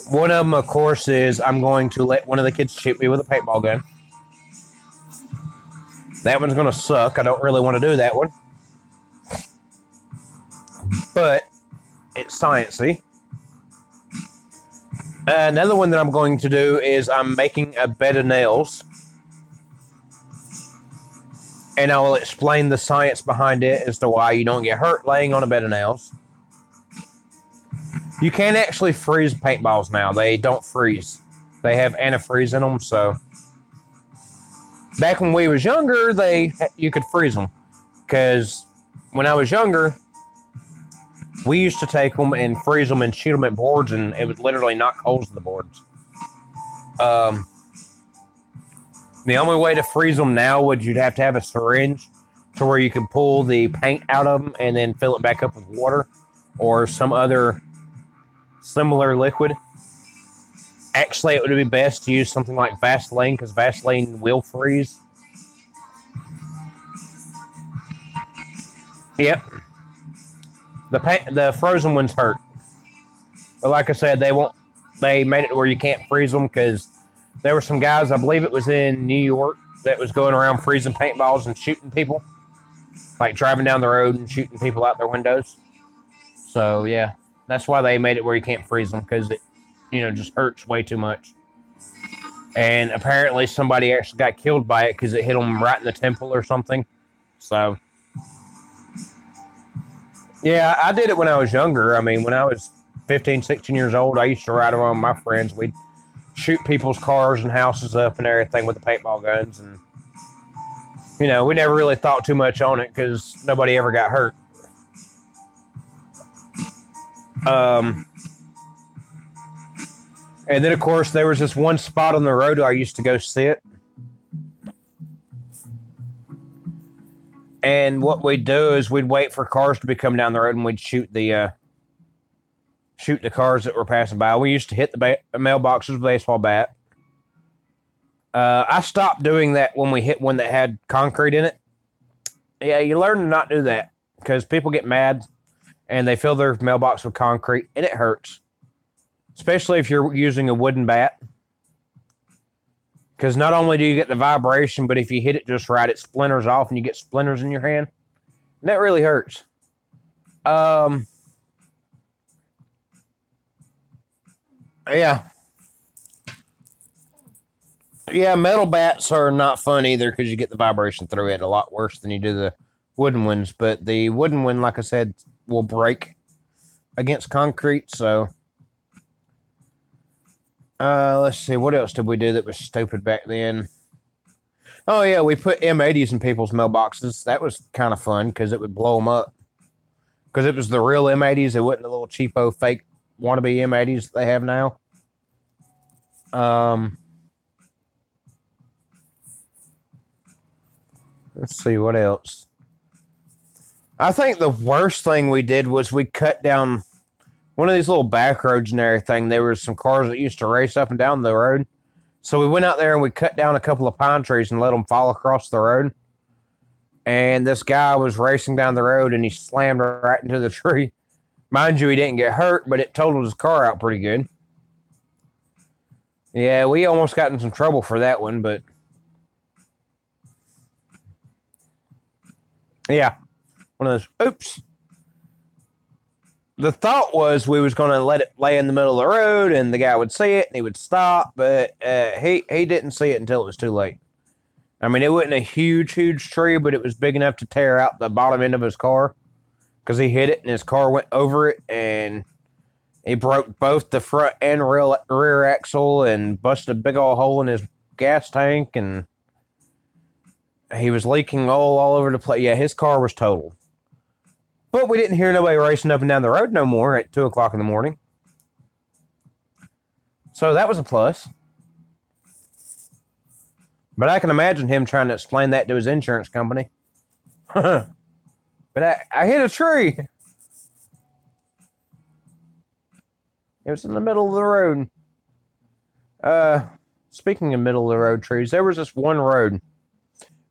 one of them, of course, is I'm going to let one of the kids shoot me with a paintball gun. That one's going to suck. I don't really want to do that one. But it's sciencey. Another one that I'm going to do is I'm making a bed of nails. And I will explain the science behind it as to why you don't get hurt laying on a bed of nails. You can actually freeze paintballs now. They don't freeze. They have antifreeze in them, so back when we was younger, you could freeze them. Because when I was younger, we used to take them and freeze them and shoot them at boards, and it would literally knock holes in the boards. The only way to freeze them now would you'd have to have a syringe to where you could pull the paint out of them and then fill it back up with water or some other similar liquid. Actually, it would be best to use something like Vaseline because Vaseline will freeze. Yep. The frozen ones hurt. But like I said, they made it where you can't freeze them because there were some guys, I believe it was in New York, that was going around freezing paintballs and shooting people. Like driving down the road and shooting people out their windows. So, yeah. That's why they made it where you can't freeze them because it, just hurts way too much. And apparently somebody actually got killed by it because it hit them right in the temple or something. So, yeah, I did it when I was younger. I mean, when I was 15, 16 years old, I used to ride around with my friends. We'd shoot people's cars and houses up and everything with the paintball guns. And, we never really thought too much on it because nobody ever got hurt. And then, of course, there was this one spot on the road I used to go sit. And what we'd do is we'd wait for cars to be coming down the road and we'd shoot the cars that were passing by. We used to hit the mailboxes with a baseball bat. I stopped doing that when we hit one that had concrete in it. Yeah, you learn to not do that because people get mad and they fill their mailbox with concrete and it hurts. Especially if you're using a wooden bat. Because not only do you get the vibration, but if you hit it just right, it splinters off and you get splinters in your hand. And that really hurts. Yeah. Yeah, metal bats are not fun either because you get the vibration through it a lot worse than you do the wooden ones. But the wooden one, like I said, will break against concrete. So, let's see. What else did we do that was stupid back then? Oh, yeah, we put M80s in people's mailboxes. That was kind of fun because it would blow them up. Because it was the real M80s. It wasn't the little cheapo fake wannabe M80s they have now. Let's see what else. I think the worst thing we did was we cut down one of these little back roads and everything. There were some cars that used to race up and down the road. So we went out there and we cut down a couple of pine trees and let them fall across the road. And this guy was racing down the road and he slammed right into the tree. Mind you, he didn't get hurt, but it totaled his car out pretty good. Yeah, we almost got in some trouble for that one, but yeah, one of those, oops. the thought was we was going to let it lay in the middle of the road and the guy would see it and he would stop, but he didn't see it until it was too late. I mean, it wasn't a huge tree, but it was big enough to tear out the bottom end of his car because he hit it and his car went over it and he broke both the front and rear axle and busted a big old hole in his gas tank, and he was leaking oil all over the place. Yeah, his car was totaled. But we didn't hear nobody racing up and down the road no more at 2 o'clock in the morning. So that was a plus. But I can imagine him trying to explain that to his insurance company. But I hit a tree. It was in the middle of the road. Speaking of middle of the road trees, there was this one road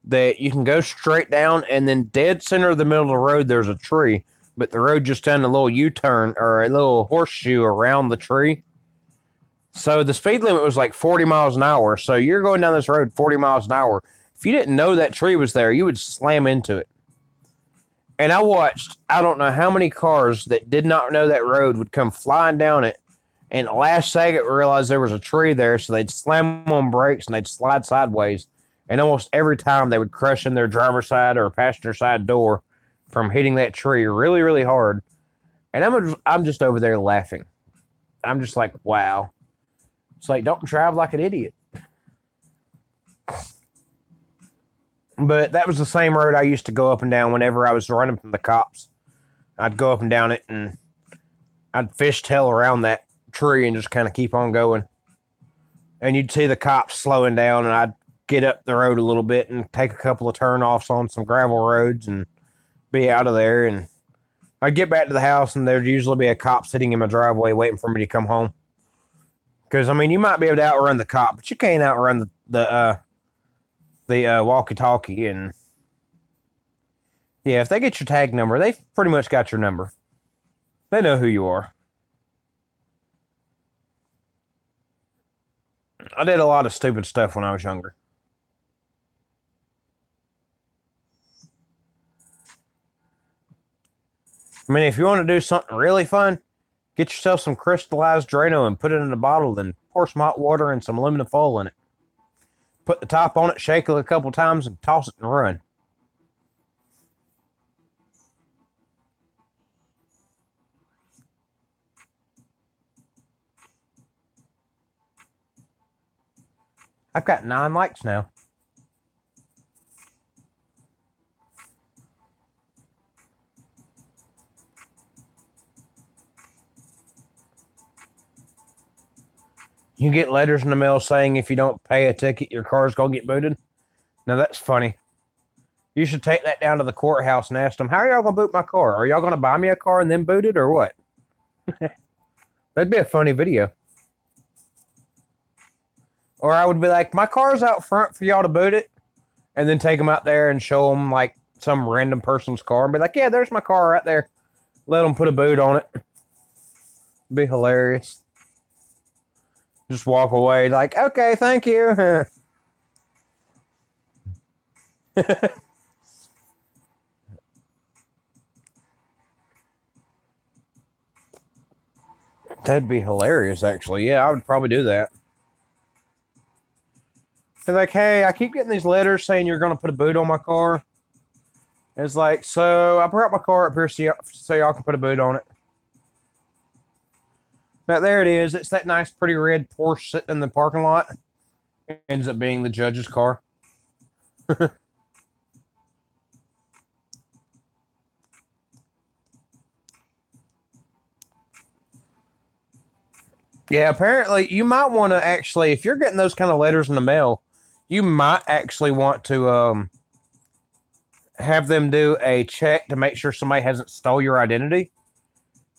that you can go straight down, and then dead center of the middle of the road, there's a tree. But the road just done a little U-turn or a little horseshoe around the tree. So the speed limit was like 40 miles an hour. So you're going down this road 40 miles an hour. If you didn't know that tree was there, you would slam into it. And I watched, I don't know how many cars that did not know that road would come flying down it. And last second realized there was a tree there. So they'd slam on brakes and they'd slide sideways. And almost every time they would crush in their driver's side or passenger side door from hitting that tree really, really hard. And I'm just over there laughing. I'm just like, wow. It's like, don't drive like an idiot. But that was the same road I used to go up and down whenever I was running from the cops. I'd go up and down it and I'd fishtail around that tree and just kind of keep on going. And you'd see the cops slowing down, and I'd get up the road a little bit and take a couple of turnoffs on some gravel roads and be out of there. And I'd get back to the house and there'd usually be a cop sitting in my driveway waiting for me to come home. Because, I mean, you might be able to outrun the cop, but you can't outrun the walkie-talkie. And yeah, if they get your tag number, they've pretty much got your number. They know who you are. I did a lot of stupid stuff when I was younger. I mean, if you want to do something really fun, get yourself some crystallized Drano and put it in a bottle, then pour some hot water and some aluminum foil in it. Put the top on it, shake it a couple times, and toss it and run. I've got 9 likes now. You get letters in the mail saying if you don't pay a ticket, your car's going to get booted. Now, that's funny. You should take that down to the courthouse and ask them, how are y'all going to boot my car? Are y'all going to buy me a car and then boot it, or what? That'd be a funny video. Or I would be like, my car's out front for y'all to boot it, and then take them out there and show them like some random person's car and be like, yeah, there's my car right there. Let them put a boot on it. Be hilarious. Just walk away like, okay, thank you. That'd be hilarious, actually. Yeah, I would probably do that. They're like, hey, I keep getting these letters saying you're going to put a boot on my car. It's like, so I brought my car up here so y'all can put a boot on it. But there it is. It's that nice, pretty red Porsche sitting in the parking lot. It ends up being the judge's car. Yeah, apparently you might want to actually, if you're getting those kind of letters in the mail, you might actually want to have them do a check to make sure somebody hasn't stole your identity.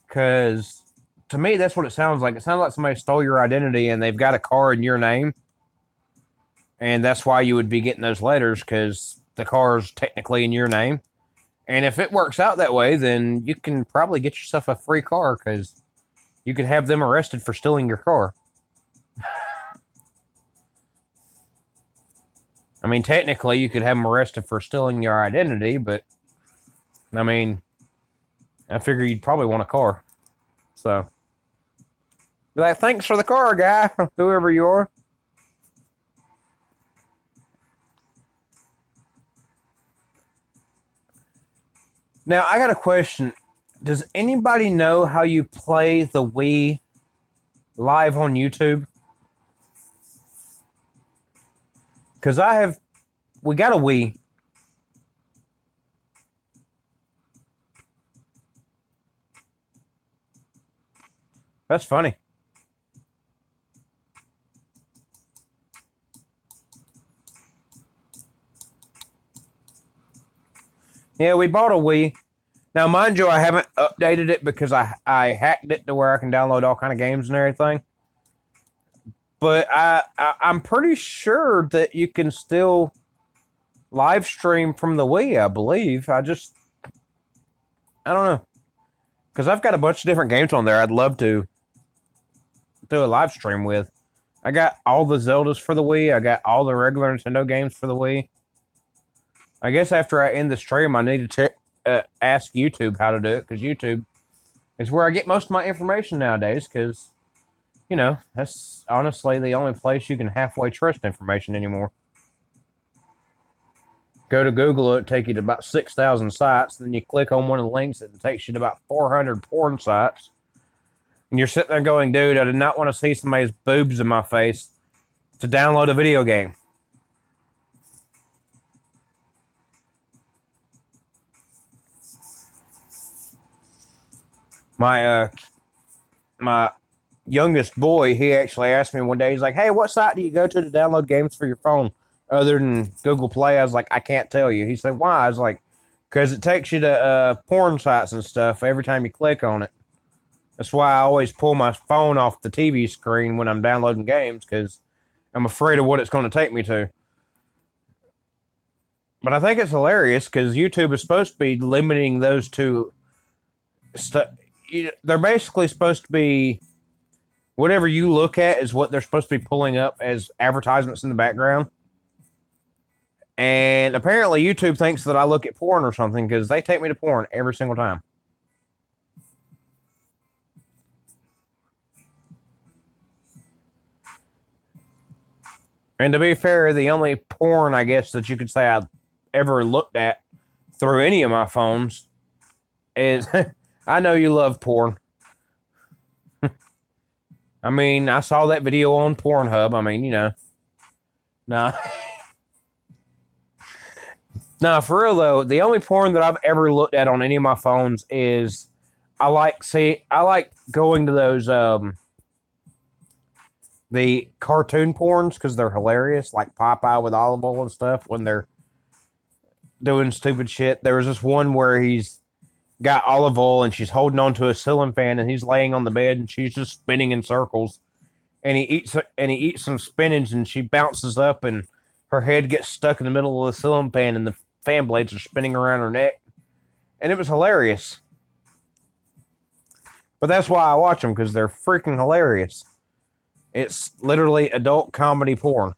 Because to me, that's what it sounds like. It sounds like somebody stole your identity and they've got a car in your name. And that's why you would be getting those letters, because the car is technically in your name. And if it works out that way, then you can probably get yourself a free car, because you could have them arrested for stealing your car. I mean, technically, you could have them arrested for stealing your identity, but, I mean, I figure you'd probably want a car. So, be like, thanks for the car, guy, whoever you are. Now, I got a question. Does anybody know how you play the Wii live on YouTube? Because we got a Wii. That's funny. Yeah, we bought a Wii. Now, mind you, I haven't updated it because I hacked it to where I can download all kind of games and everything. But I'm pretty sure that you can still live stream from the Wii, I believe. I don't know. Because I've got a bunch of different games on there I'd love to do a live stream with. I got all the Zeldas for the Wii. I got all the regular Nintendo games for the Wii. I guess after I end the stream, I need to ask YouTube how to do it, because YouTube is where I get most of my information nowadays, because, you know, that's honestly the only place you can halfway trust information anymore. Go to Google, it take you to about 6,000 sites, then you click on one of the links, and it takes you to about 400 porn sites. And you're sitting there going, dude, I did not want to see somebody's boobs in my face to download a video game. My youngest boy, he actually asked me one day, he's like, hey, what site do you go to download games for your phone other than Google Play? I was like, I can't tell you. He said, why? I was like, because it takes you to porn sites and stuff every time you click on it. That's why I always pull my phone off the TV screen when I'm downloading games, because I'm afraid of what it's going to take me to. But I think it's hilarious because YouTube is supposed to be limiting those to stuff. They're basically supposed to be, whatever you look at is what they're supposed to be pulling up as advertisements in the background. And apparently YouTube thinks that I look at porn or something, because they take me to porn every single time. And to be fair, the only porn, I guess, that you could say I've ever looked at through any of my phones is I know you love porn. I mean, I saw that video on Pornhub. I mean, you know. Nah. Nah, for real though, the only porn that I've ever looked at on any of my phones is I like going to those the cartoon porns, because they're hilarious, like Popeye with olive oil and stuff when they're doing stupid shit. There was this one where he's got olive oil and she's holding on to a ceiling fan and he's laying on the bed and she's just spinning in circles, and he eats some spinach and she bounces up and her head gets stuck in the middle of the ceiling fan and the fan blades are spinning around her neck, and it was hilarious. But that's why I watch them, because they're freaking hilarious. It's literally adult comedy porn.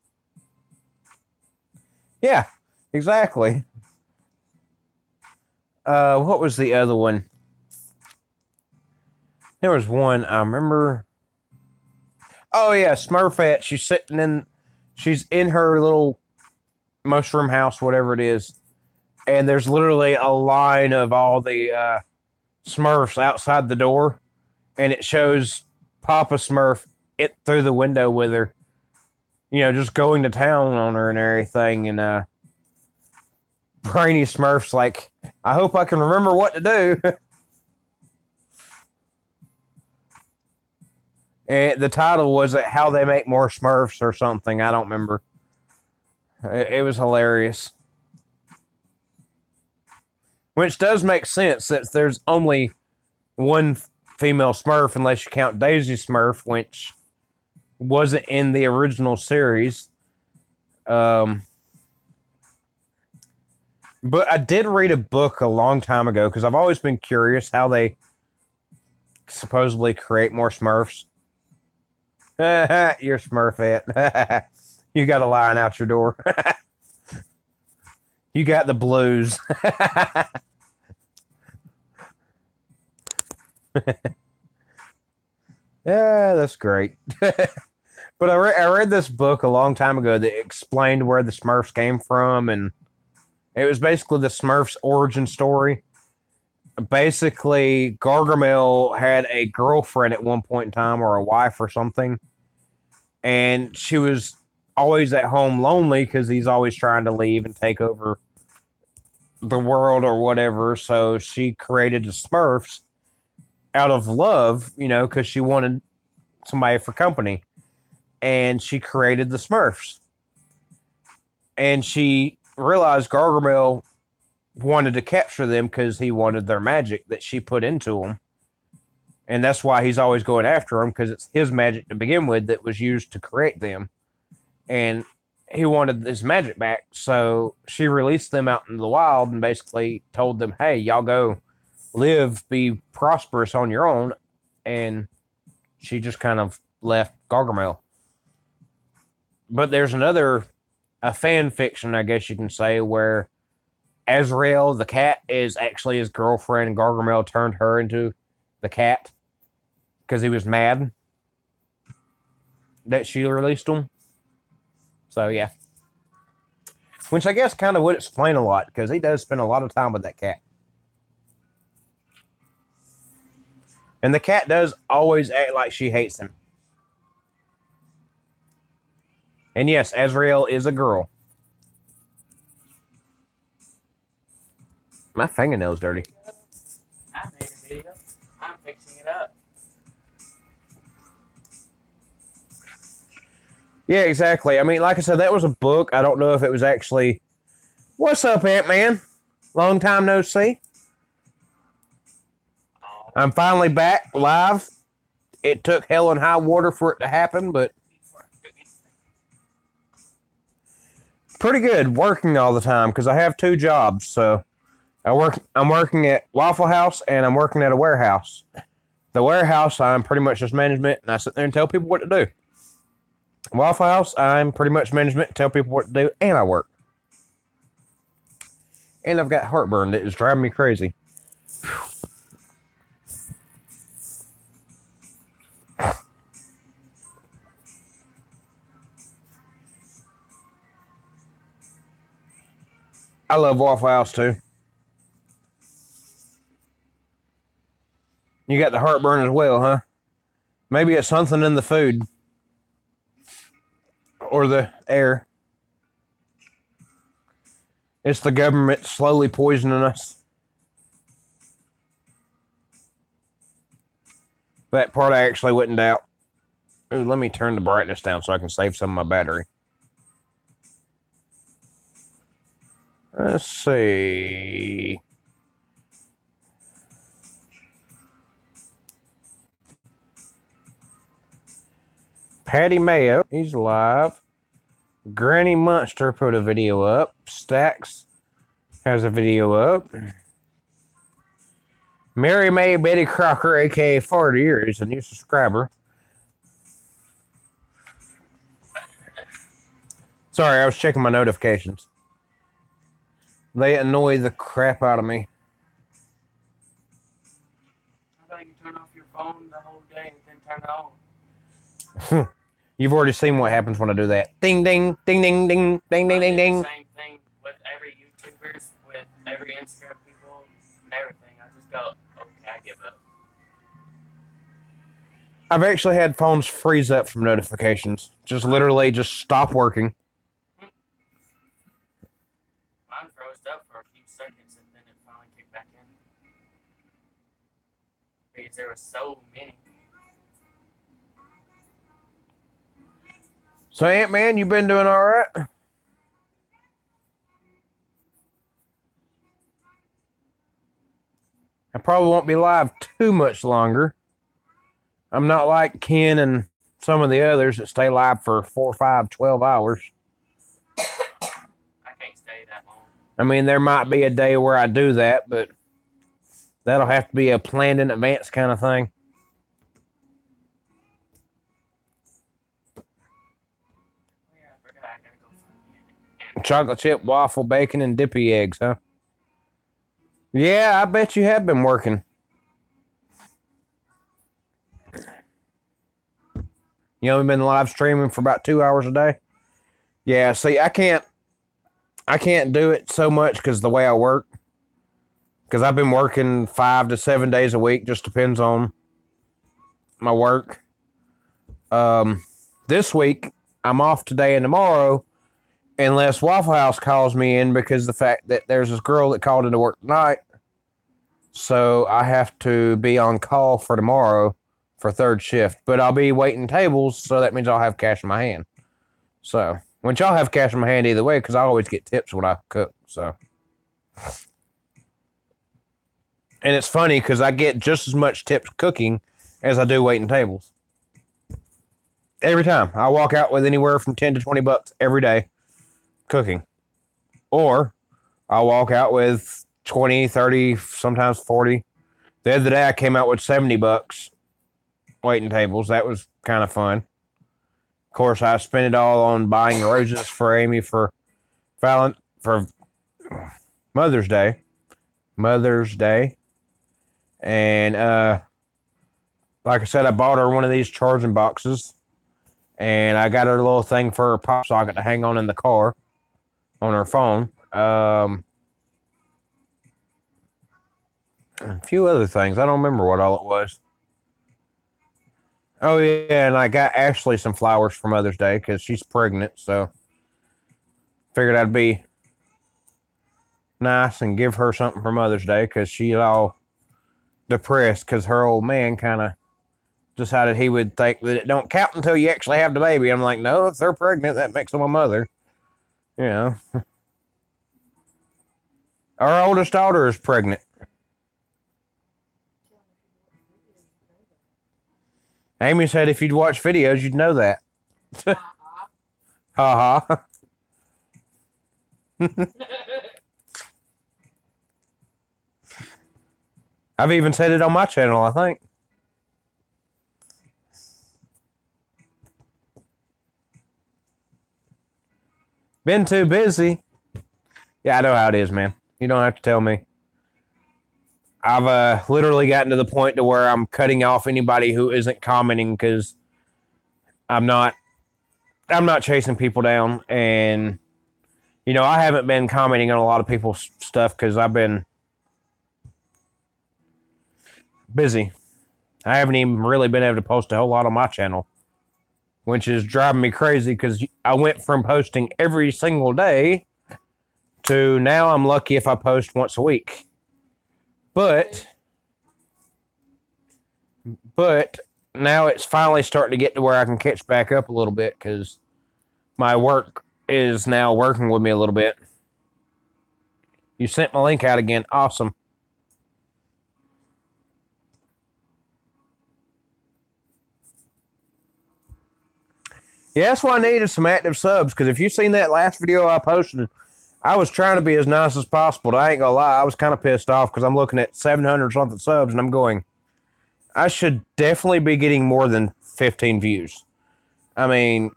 Yeah, exactly. What was the other one? There was one I remember. Oh yeah, Smurfette. She's in her little mushroom house, whatever it is, and there's literally a line of all the Smurfs outside the door, and it shows Papa Smurf it through the window with her, you know, just going to town on her and everything. And Brainy Smurf's like, I hope I can remember what to do. And the title was How They Make More Smurfs or something. I don't remember. It was hilarious. Which does make sense, since there's only one female Smurf, unless you count Daisy Smurf, which wasn't in the original series. But I did read a book a long time ago, because I've always been curious how they supposedly create more Smurfs. You're Smurfette. You got a line out your door. You got the blues. Yeah, that's great. But I read this book a long time ago that explained where the Smurfs came from, and it was basically the Smurfs' origin story. Basically, Gargamel had a girlfriend at one point in time, or a wife or something, and she was always at home lonely because he's always trying to leave and take over the world or whatever. So she created the Smurfs out of love, because she wanted somebody for company, and she created the Smurfs. And she realized Gargamel wanted to capture them because he wanted their magic that she put into them. And that's why he's always going after them, because it's his magic to begin with that was used to create them. And he wanted his magic back. So she released them out in the wild and basically told them, hey, y'all go live, be prosperous on your own. And she just kind of left Gargamel. But there's a fan fiction, I guess you can say, where Azrael, the cat, is actually his girlfriend, and Gargamel turned her into the cat because he was mad that she released him. So, yeah. Which I guess kind of would explain a lot, because he does spend a lot of time with that cat. And the cat does always act like she hates him. And yes, Azrael is a girl. My fingernail's dirty. I made a video. I'm fixing it up. Yeah, exactly. I mean, like I said, that was a book. I don't know if it was actually. What's up, Ant-Man? Long time no see. I'm finally back live. It took hell and high water for it to happen, but pretty good working all the time because I have 2 jobs. So I'm working at Waffle House and I'm working at a warehouse. The warehouse, I'm pretty much just management, and I sit there and tell people what to do. Waffle House, I'm pretty much management, tell people what to do, and I work. And I've got heartburn that is driving me crazy. I love Waffle House too. You got the heartburn as well, huh? Maybe it's something in the food or the air. It's the government slowly poisoning us. That part I actually wouldn't doubt. Ooh, let me turn the brightness down so I can save some of my battery. Let's see. Patty Mayo, he's live. Granny Monster put a video up. Stacks has a video up. Mary May Betty Crocker, aka 40 years, a new subscriber. Sorry, I was checking my notifications. They annoy the crap out of me. I thought you turn off your phone the whole day and then turn it on. You've already seen what happens when I do that. Ding, ding, ding, ding, ding, ding, ding, ding, ding. Same thing with every YouTubers, with every Instagram people, and everything. I just go, okay, I give up. I've actually had phones freeze up from notifications. Just literally just stop working. Mine froze up for a few seconds and then it finally kicked back in. Because there were so many. So, Ant-Man, you been doing all right? I probably won't be live too much longer. I'm not like Ken and some of the others that stay live for 4, 5, 12 hours. I can't stay that long. I mean, there might be a day where I do that, but that'll have to be a planned in advance kind of thing. Chocolate chip, waffle, bacon, and dippy eggs, huh? Yeah, I bet you have been working. You know, we've been live streaming for about 2 hours a day. Yeah, see, I can't do it so much because the way I work. Because I've been working 5 to 7 days a week, just depends on my work. This week I'm off today and tomorrow, unless Waffle House calls me in because the fact that there's this girl that called into work tonight. So I have to be on call for tomorrow for third shift. But I'll be waiting tables, so that means I'll have cash in my hand. So, which I'll have cash in my hand either way because I always get tips when I cook. So, and it's funny because I get just as much tips cooking as I do waiting tables. Every time. I walk out with anywhere from 10 to 20 bucks every day cooking. Or I walk out with 20, 30, sometimes 40. The other day I came out with 70 bucks waiting tables. That was kind of fun. Of course, I spent it all on buying roses for Amy for Mother's Day. And like I said, I bought her one of these charging boxes. And I got her a little thing for her pop socket to hang on in the car on her phone. A few other things. I don't remember what all it was. Oh, yeah, and I got Ashley some flowers for Mother's Day because she's pregnant, so figured I'd be nice and give her something for Mother's Day because she's all depressed because her old man kind of decided he would think that it don't count until you actually have the baby. I'm like, no, if they're pregnant, that makes them a mother. You know. Our oldest daughter is pregnant. Amy said if you'd watch videos, you'd know that. Ha ha. I've even said it on my channel, I think. Been too busy. Yeah, I know how it is, man. You don't have to tell me. I've literally gotten to the point to where I'm cutting off anybody who isn't commenting because I'm not chasing people down. And, you know, I haven't been commenting on a lot of people's stuff because I've been busy. I haven't even really been able to post a whole lot on my channel, which is driving me crazy because I went from posting every single day to now I'm lucky if I post once a week. But now it's finally starting to get to where I can catch back up a little bit because my work is now working with me a little bit. You sent my link out again. Awesome. Yeah, that's why I needed some active subs because if you've seen that last video I posted, I was trying to be as nice as possible. I ain't gonna lie, I was kind of pissed off because I'm looking at 700 something subs and I'm going, I should definitely be getting more than 15 views. I mean,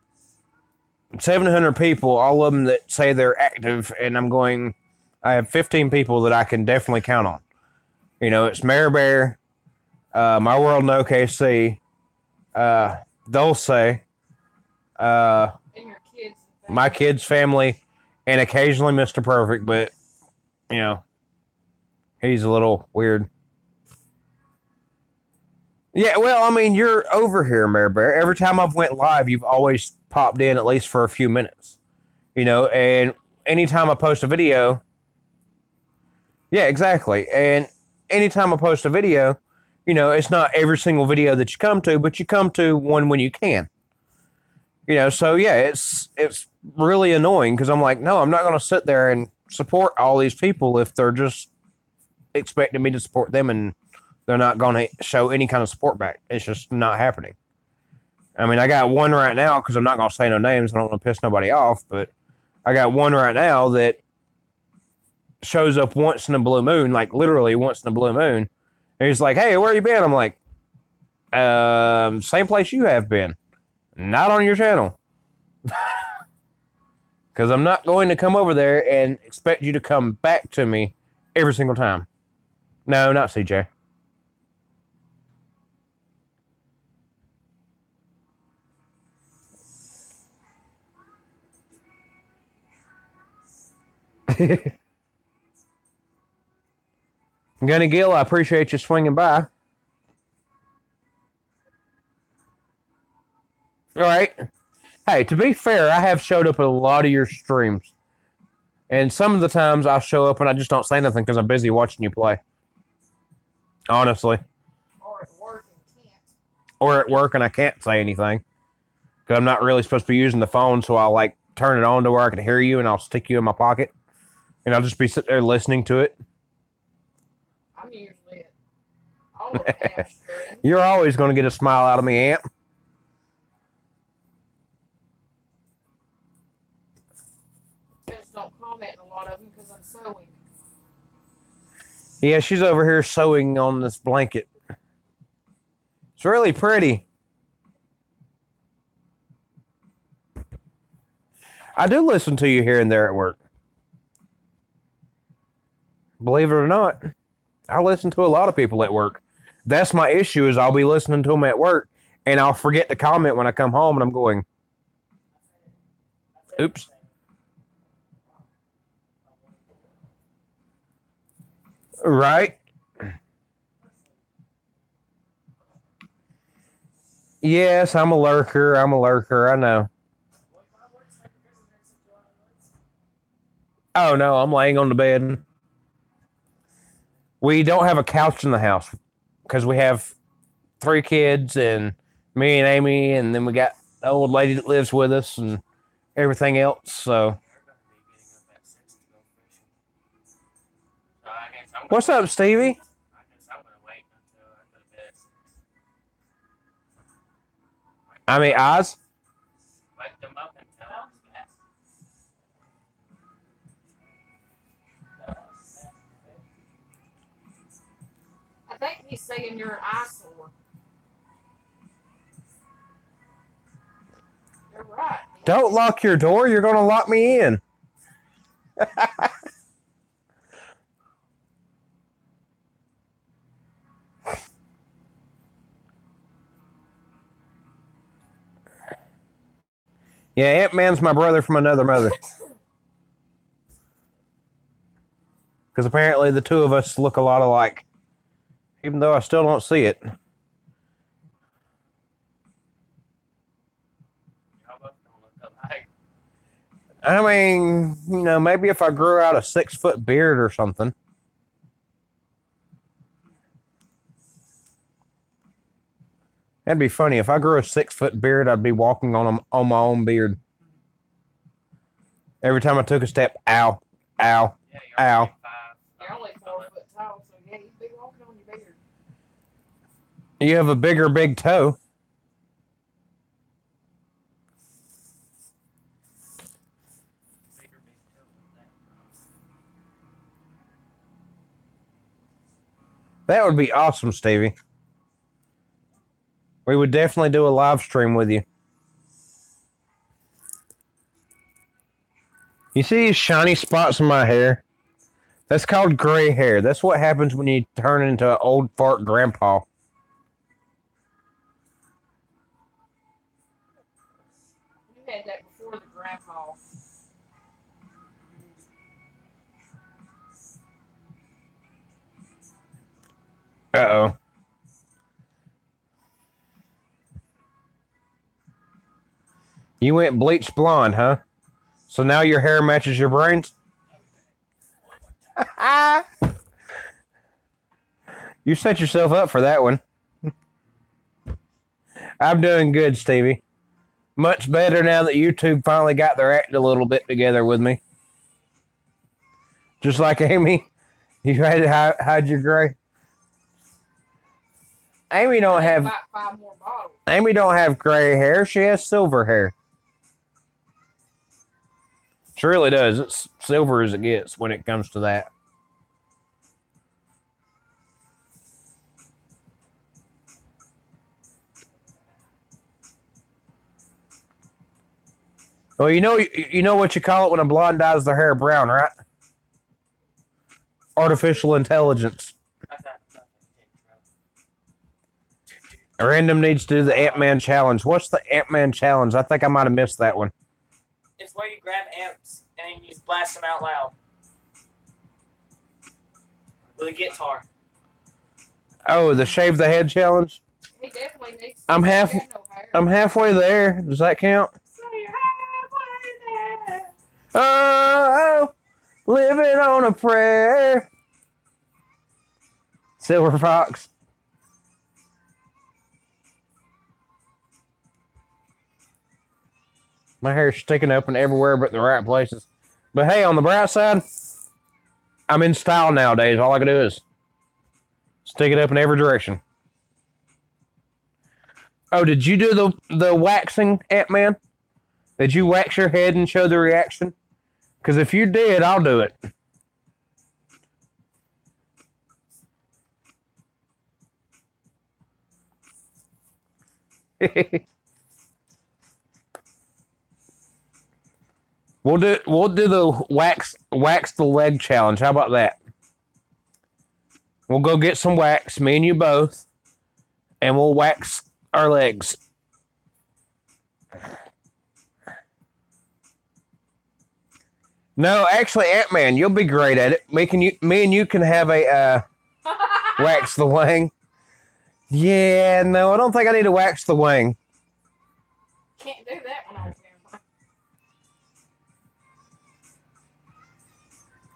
700 people, all of them that say they're active, and I'm going, I have 15 people that I can definitely count on. You know, it's Mary Bear, My World in OKC, Dulce, and your kids, my kids' family, and occasionally Mr. Perfect, but, you know, he's a little weird. Yeah, well, I mean, you're over here, Mary Bear. Every time I've went live, you've always popped in at least for a few minutes. You know, and anytime I post a video, yeah, exactly. And anytime I post a video, you know, it's not every single video that you come to, but you come to one when you can. You know, so yeah, it's really annoying because I'm like, no, I'm not going to sit there and support all these people if they're just expecting me to support them and they're not going to show any kind of support back. It's just not happening. I mean, I got one right now because I'm not going to say no names. I don't want to piss nobody off, but I got one right now that shows up once in a blue moon, like literally once in a blue moon. And he's like, hey, where you been? I'm like, same place you have been. Not on your channel. Because I'm not going to come over there and expect you to come back to me every single time. No, not CJ. Gunny Gill, I appreciate you swinging by. All right. Hey, to be fair, I have showed up at a lot of your streams. And some of the times I show up and I just don't say nothing because I'm busy watching you play. Honestly. Or at work and can't. Or at work and I can't say anything. Because I'm not really supposed to be using the phone, so I'll like turn it on to where I can hear you and I'll stick you in my pocket. And I'll just be sitting there listening to it. I'm usually at all of the half stream. You're always going to get a smile out of me, Aunt. Just don't comment in a lot of them because I'm sewing. Yeah, she's over here sewing on this blanket. It's really pretty. I do listen to you here and there at work. Believe it or not, I listen to a lot of people at work. That's my issue is I'll be listening to them at work and I'll forget to comment when I come home and I'm going, oops. Right? Yes, I'm a lurker. I know. Oh, no, I'm laying on the bed. We don't have a couch in the house because we have 3 kids and me and Amy, and then we got the old lady that lives with us and everything else. So, what's up, Stevie? I mean, Oz? I think he's saying you're an eyesore. You're right. Don't lock your door. You're going to lock me in. Yeah, Ant-Man's my brother from another mother. Because apparently the two of us look a lot alike. Even though I still don't see it. I mean, you know, maybe if I grew out a 6-foot beard or something. That'd be funny. If I grew a 6-foot beard, I'd be walking on my own beard. Every time I took a step, ow, ow, ow. You're only 4 foot tall, so yeah, you'd be walking on your beard. You have a bigger big toe. That would be awesome, Stevie. We would definitely do a live stream with you. You see these shiny spots in my hair? That's called gray hair. That's what happens when you turn into an old fart grandpa. You had that before the grandpa. Uh-oh. You went bleach blonde, huh? So now your hair matches your brains? You set yourself up for that one. I'm doing good, Stevie. Much better now that YouTube finally got their act a little bit together with me. Just like Amy. You had to hide your gray. Amy don't have About 5 more bottles. Amy don't have gray hair. She has silver hair. She really does. It's silver as it gets when it comes to that. Well, you know what you call it when a blonde dyes their hair brown, right? Artificial intelligence. Random needs to do the Ant-Man challenge. What's the Ant-Man challenge? I think I might have missed that one. It's where you grab ants and you blast them out loud. with a guitar. Oh, the shave the head challenge. He definitely needs. I'm half- He got no hair. I'm halfway there. Does that count? So you're halfway there. Oh, living on a prayer. Silver Fox. My hair's sticking up and everywhere but the right places. But hey, on the bright side, I'm in style nowadays. All I can do is stick it up in every direction. Oh, did you do the waxing, Ant-Man? Did you wax your head and show the reaction? Because if you did, I'll do it. We'll do the wax the leg challenge. How about that? We'll go get some wax, me and you both, and we'll wax our legs. No, actually, Ant-Man, you'll be great at it. Me and you can have a wax the wing. Yeah, no, I don't think I need to wax the wing. Can't do that one on camera.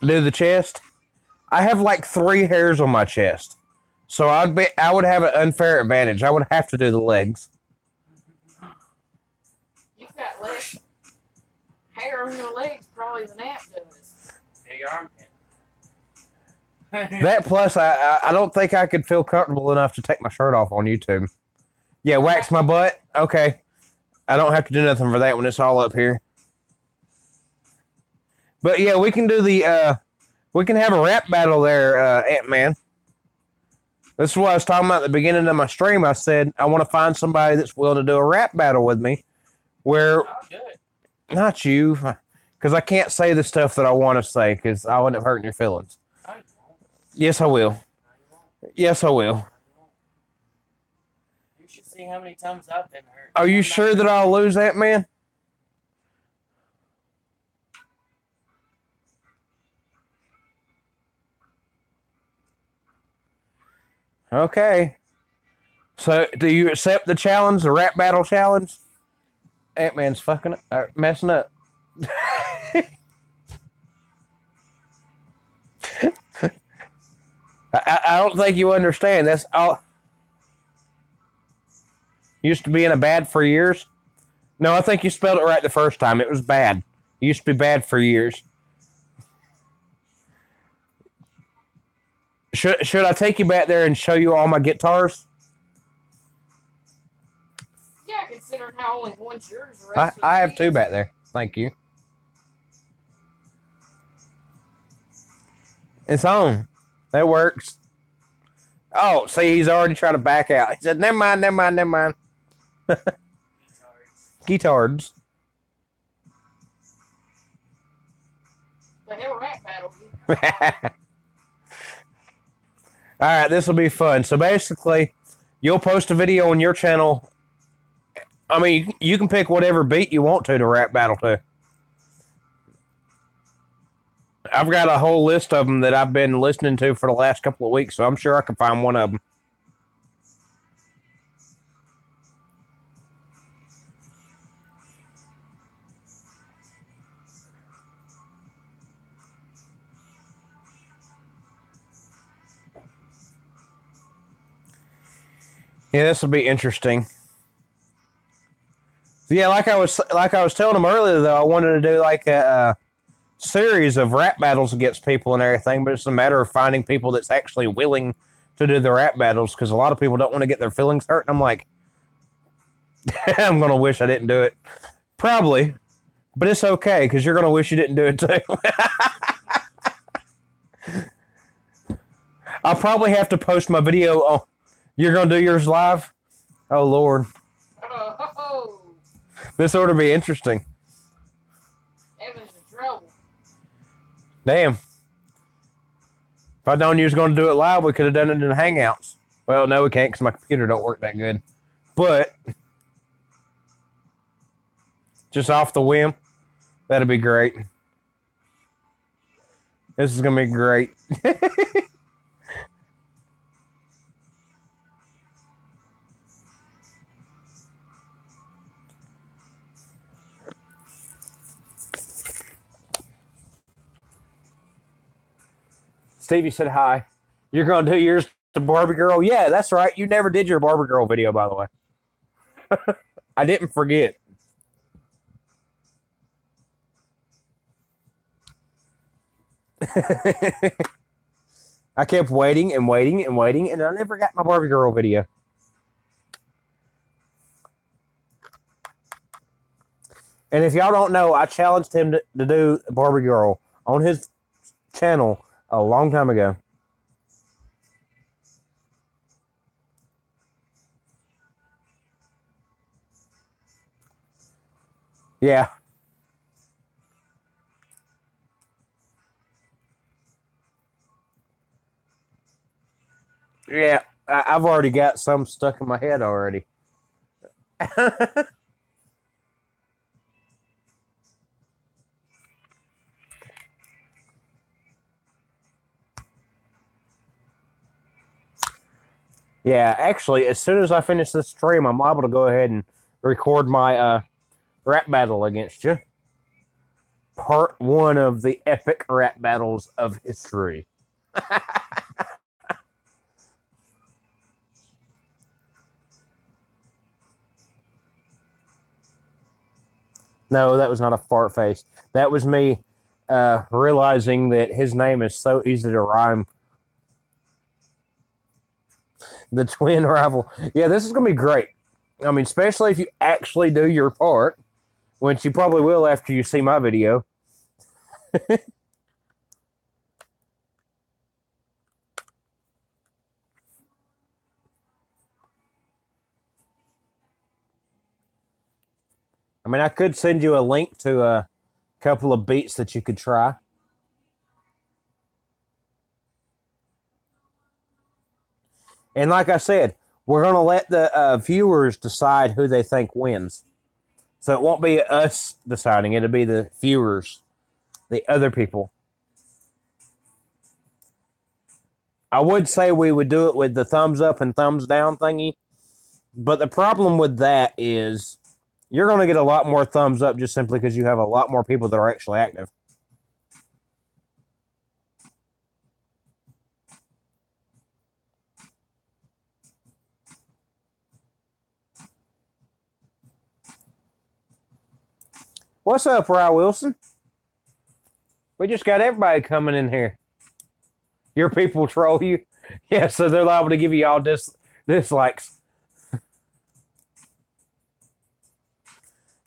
Do the chest. I have like 3 hairs on my chest, so I would have an unfair advantage. I would have to do the legs. You've got less hair on your legs probably than Ant does. Big armpit. That plus, I don't think I could feel comfortable enough to take my shirt off on YouTube. Yeah, wax my butt. Okay, I don't have to do nothing for that when it's all up here. But yeah, we can do we can have a rap battle there, Ant-Man. This is what I was talking about at the beginning of my stream. I said I want to find somebody that's willing to do a rap battle with me. Where, I'll do it. not you, because I can't say the stuff that I want to say because I wouldn't have hurt your feelings. No, you won't. Yes, I will. No, you won't. Yes, I will. No, you won't. You should see how many times I've been hurt. Are you sure that I'll lose, Ant-Man? Okay. So, do you accept the challenge, the rap battle challenge? Ant-Man's fucking messing up. I don't think you understand. That's all. Used to be in a bad for years. No, I think you spelled it right the first time. It was bad. It used to be bad for years. Should I take you back there and show you all my guitars? Yeah, considering how only one's yours. The rest I of have 2 back there. Thank you. It's on. That works. Oh, see, he's already trying to back out. He said, never mind, never mind, never mind. Guitars. The hell rap battle. All right, this will be fun. So basically, you'll post a video on your channel. I mean, you can pick whatever beat you want to rap battle to. I've got a whole list of them that I've been listening to for the last couple of weeks, so I'm sure I can find one of them. Yeah, this will be interesting. Yeah, like I was telling them earlier, though, I wanted to do like a series of rap battles against people and everything, but it's a matter of finding people that's actually willing to do the rap battles because a lot of people don't want to get their feelings hurt. And I'm like, I'm gonna wish I didn't do it, probably, but it's okay because you're gonna wish you didn't do it too. I'll probably have to post my video. Oh, you're gonna do yours live? Oh Lord, Oh, this ought to be interesting. Evan's in trouble. Damn. If I'd known you was going to do it live, we could have done it in Hangouts. Well, no, we can't because my computer don't work that good. But just off the whim, that'd be great. This is going to be great. Stevie said hi. You're going to do yours to Barbie Girl? Yeah, that's right. You never did your Barbie Girl video, by the way. I didn't forget. I kept waiting and waiting and waiting, and I never got my Barbie Girl video. And if y'all don't know, I challenged him to do Barbie Girl on his channel a long time ago. Yeah. Yeah, I've already got some stuck in my head already. Yeah, actually, as soon as I finish this stream, I'm liable to go ahead and record my rap battle against you. Part 1 of the epic rap battles of history. No, that was not a fart face. That was me realizing that his name is so easy to rhyme. The twin rival. Yeah, this is going to be great. I mean, especially if you actually do your part, which you probably will after you see my video. I mean, I could send you a link to a couple of beats that you could try. And like I said, we're going to let the viewers decide who they think wins. So it won't be us deciding. It'll be the viewers, the other people. I would say we would do it with the thumbs up and thumbs down thingy. But the problem with that is you're going to get a lot more thumbs up just simply because you have a lot more people that are actually active. What's up, Rye Wilson? We just got everybody coming in here. Your people troll you? Yeah, so they're liable to give you all dislikes.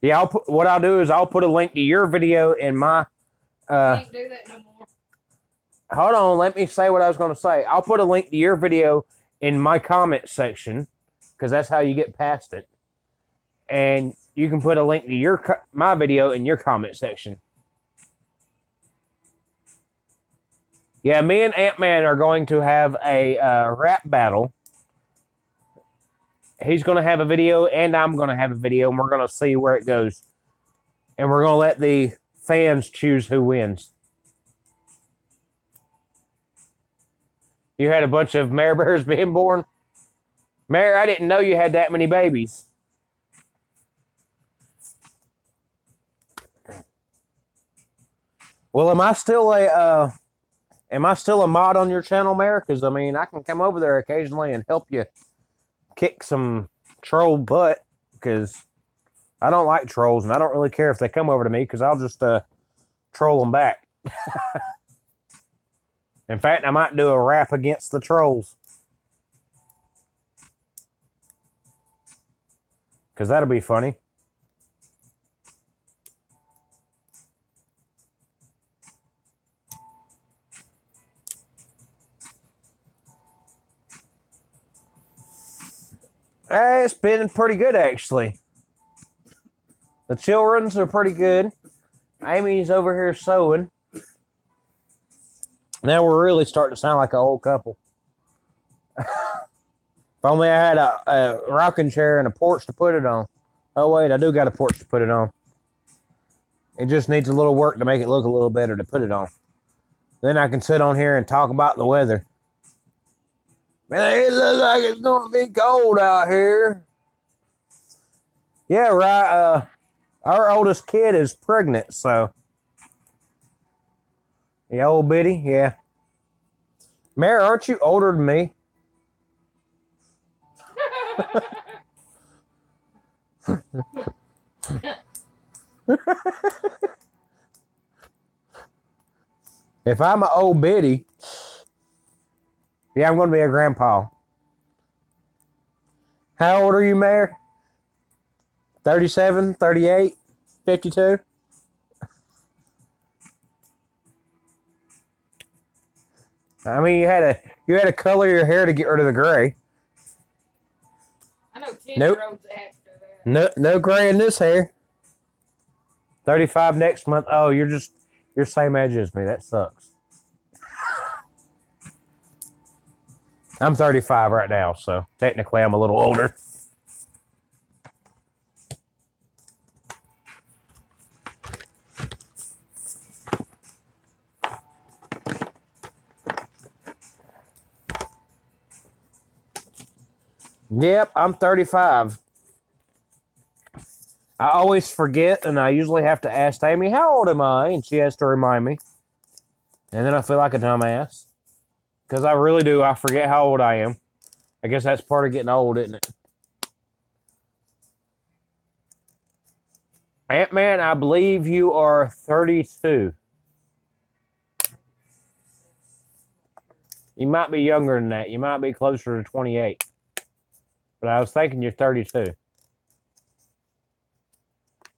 Yeah, what I'll do is I'll put a link to your video in my... Can't do that no more. Hold on, let me say what I was going to say. I'll put a link to your video in my comment section because that's how you get past it. And you can put a link to my video in your comment section. Yeah, me and Ant-Man are going to have a rap battle. He's going to have a video, and I'm going to have a video, and we're going to see where it goes. And we're going to let the fans choose who wins. You had a bunch of mare bears being born? Mare, I didn't know you had that many babies. Well, am I still a mod on your channel, Mare? Because I mean, I can come over there occasionally and help you kick some troll butt. Because I don't like trolls, and I don't really care if they come over to me. Because I'll just troll them back. In fact, I might do a rap against the trolls. Because that'll be funny. It's been pretty good, actually. The children's are pretty good. Amy's over here sewing. Now we're really starting to sound like an old couple. If only I had a rocking chair and a porch to put it on. Oh, wait, I do got a porch to put it on. It just needs a little work to make it look a little better to put it on. Then I can sit on here and talk about the weather. Man, it looks like it's going to be cold out here. Yeah, right. Our oldest kid is pregnant, so. The old biddy, yeah. Mary, aren't you older than me? If I'm an old biddy, yeah, I'm going to be a grandpa. How old are you, Mayor? 37, 38, 52? I mean, you had to color your hair to get rid of the gray. I know 10 Nope. year olds after that. No gray in this hair. 35 next month. Oh, you're same age as me. That sucks. I'm 35 right now, so technically I'm a little older. Yep, I'm 35. I always forget, and I usually have to ask Amy, how old am I? And she has to remind me. And then I feel like a dumbass. Because I really do. I forget how old I am. I guess that's part of getting old, isn't it? Ant-Man, I believe you are 32. You might be younger than that. You might be closer to 28. But I was thinking you're 32.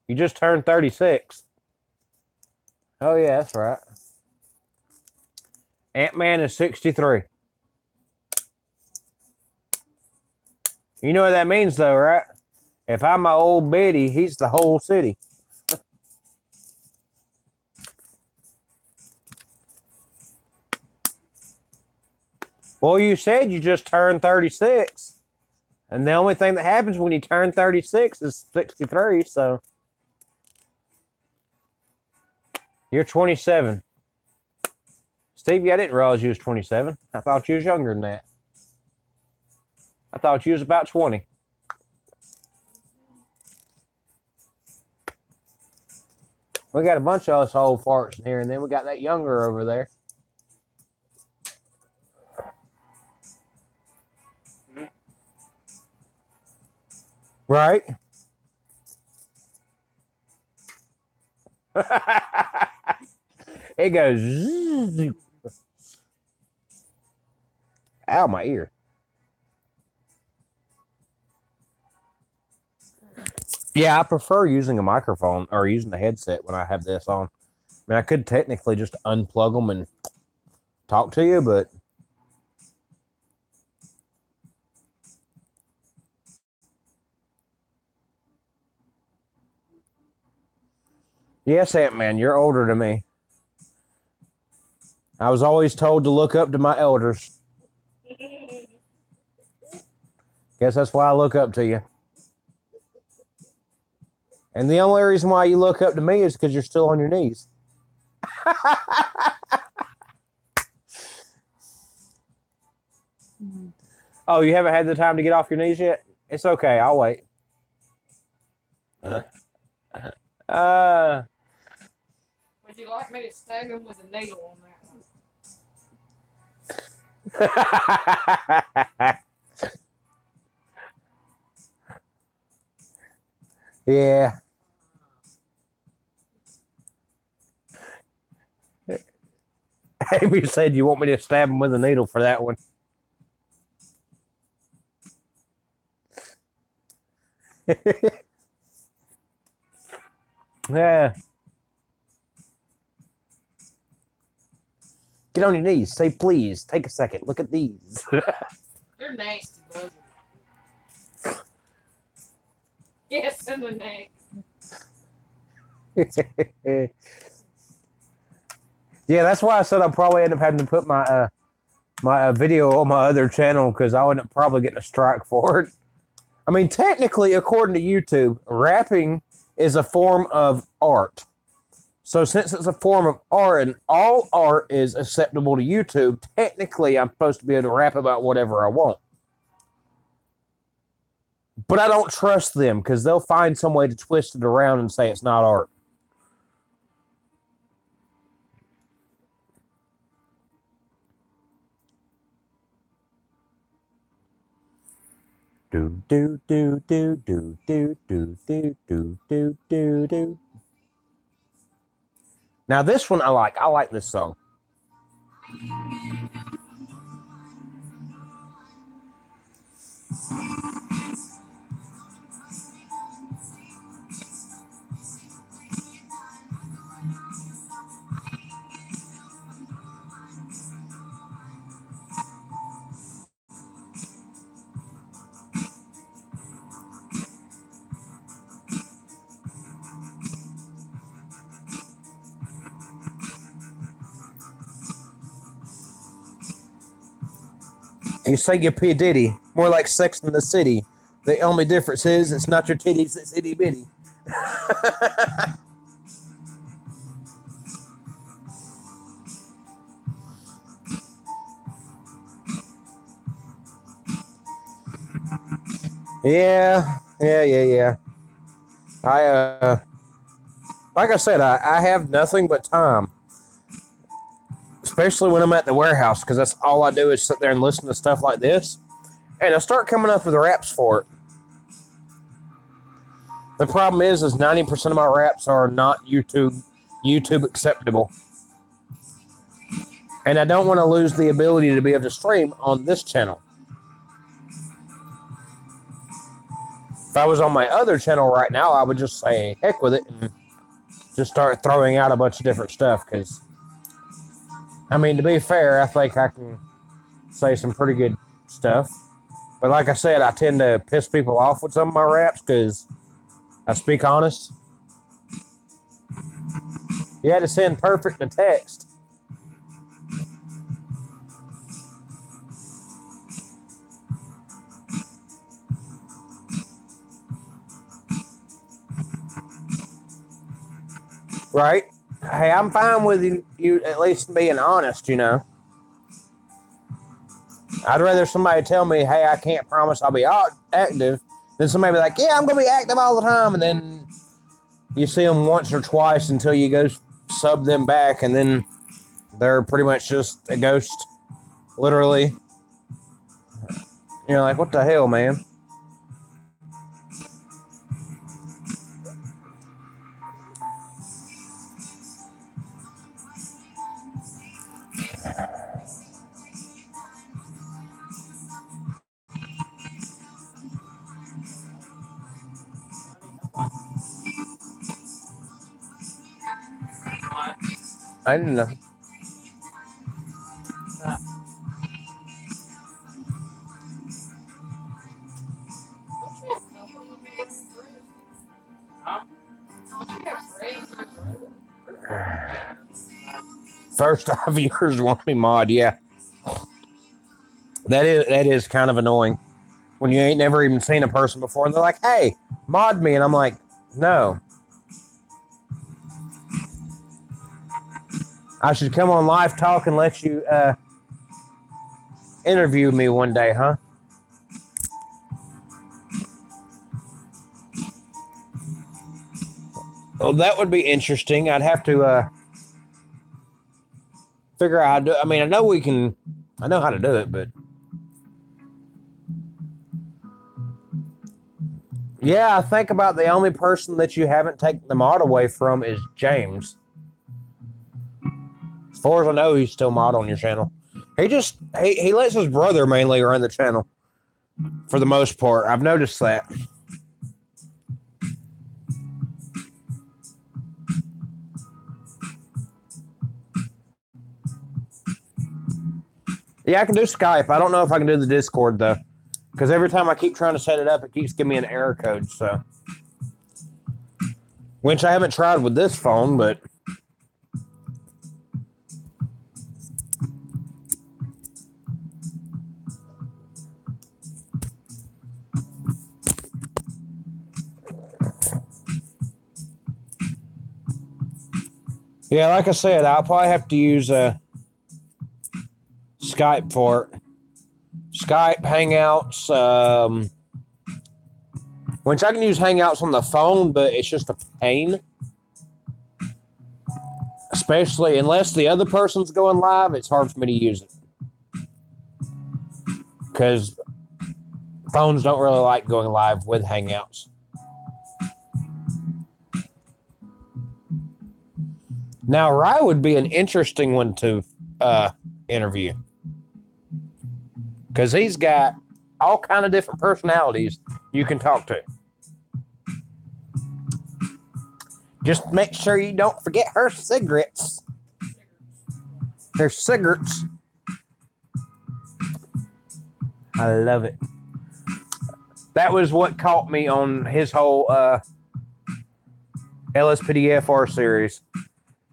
You just turned 36. Oh, yeah, that's right. Ant-Man is 63. You know what that means, though, right? If I'm my old biddy, he's the whole city. Well, you said you just turned 36. And the only thing that happens when you turn 36 is 63, so. You're 27. Stevie, I didn't realize you was 27. I thought you was younger than that. I thought you was about 20. We got a bunch of us old farts in here, and then we got that younger over there. Right? It goes. Zzz. Ow, my ear. Yeah, I prefer using a microphone or using the headset when I have this on. I mean, I could technically just unplug them and talk to you, but yes, Ant-Man, you're older than me. I was always told to look up to my elders. Guess that's why I look up to you. And the only reason why you look up to me is because you're still on your knees. Oh, you haven't had the time to get off your knees yet? It's okay. I'll wait. Would you like me to stab him with a needle on that one? Yeah. Amy said you want me to stab him with a needle for that one. Yeah. Get on your knees. Say please. Take a second. Look at these. You're nasty, bud. Yes, in the neck. Yeah, that's why I said I'll probably end up having to put my my video on my other channel because I would probably get a strike for it. I mean, technically, according to YouTube, rapping is a form of art. So since it's a form of art and all art is acceptable to YouTube, technically I'm supposed to be able to rap about whatever I want. But I don't trust them because they'll find some way to twist it around and say it's not art. Do do do do do do do do do do do do. Now this one I like. I like this song. You say you're P. Diddy, more like Sex in the City. The only difference is it's not your titties, it's itty bitty. Yeah. I like I said, I have nothing but time, especially when I'm at the warehouse, because that's all I do is sit there and listen to stuff like this, and I start coming up with raps for it. The problem is 90% of my raps are not YouTube acceptable, and I don't want to lose the ability to be able to stream on this channel. If I was on my other channel right now, I would just say heck with it and just start throwing out a bunch of different stuff. Because, I mean, to be fair, I think I can say some pretty good stuff. But like I said, I tend to piss people off with some of my raps because I speak honest. You had to send perfect to text. Right? Hey, I'm fine with you at least being honest, you know. I'd rather somebody tell me, hey, I can't promise I'll be active, than somebody be like, yeah, I'm going to be active all the time. And then you see them once or twice until you go sub them back, and then they're pretty much just a ghost, literally. You're like, what the hell, man? I didn't know. First off, viewers want me mod, yeah. That is kind of annoying when you ain't never even seen a person before and they're like, hey, mod me, and I'm like, no. I should come on Live Talk and let you interview me one day, huh? Well, that would be interesting. I'd have to figure out how to do it. I mean, I know how to do it, but yeah, I think about the only person that you haven't taken the mod away from is James. As far as I know, he's still mod on your channel. He lets his brother mainly run the channel for the most part. I've noticed that. Yeah, I can do Skype. I don't know if I can do the Discord, though. Because every time I keep trying to set it up, it keeps giving me an error code, so. Which I haven't tried with this phone, but. Yeah, like I said, I'll probably have to use Skype for it. Skype, Hangouts, which I can use Hangouts on the phone, but it's just a pain. Especially unless the other person's going live, it's hard for me to use it. Because phones don't really like going live with Hangouts. Now, Rye would be an interesting one to interview because he's got all kind of different personalities you can talk to. Just make sure you don't forget her cigarettes. Her cigarettes. I love it. That was what caught me on his whole LSPDFR series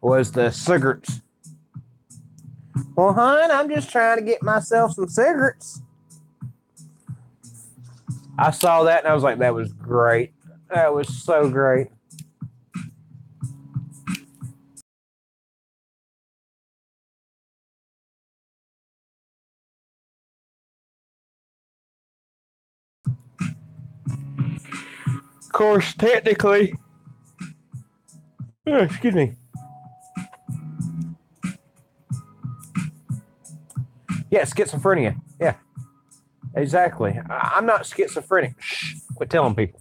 was the cigarettes. Well, hon, I'm just trying to get myself some cigarettes. I saw that and I was like, that was great. That was so great. Of course, technically, excuse me. Yeah, schizophrenia. Yeah, exactly. I'm not schizophrenic. Shh, quit telling people.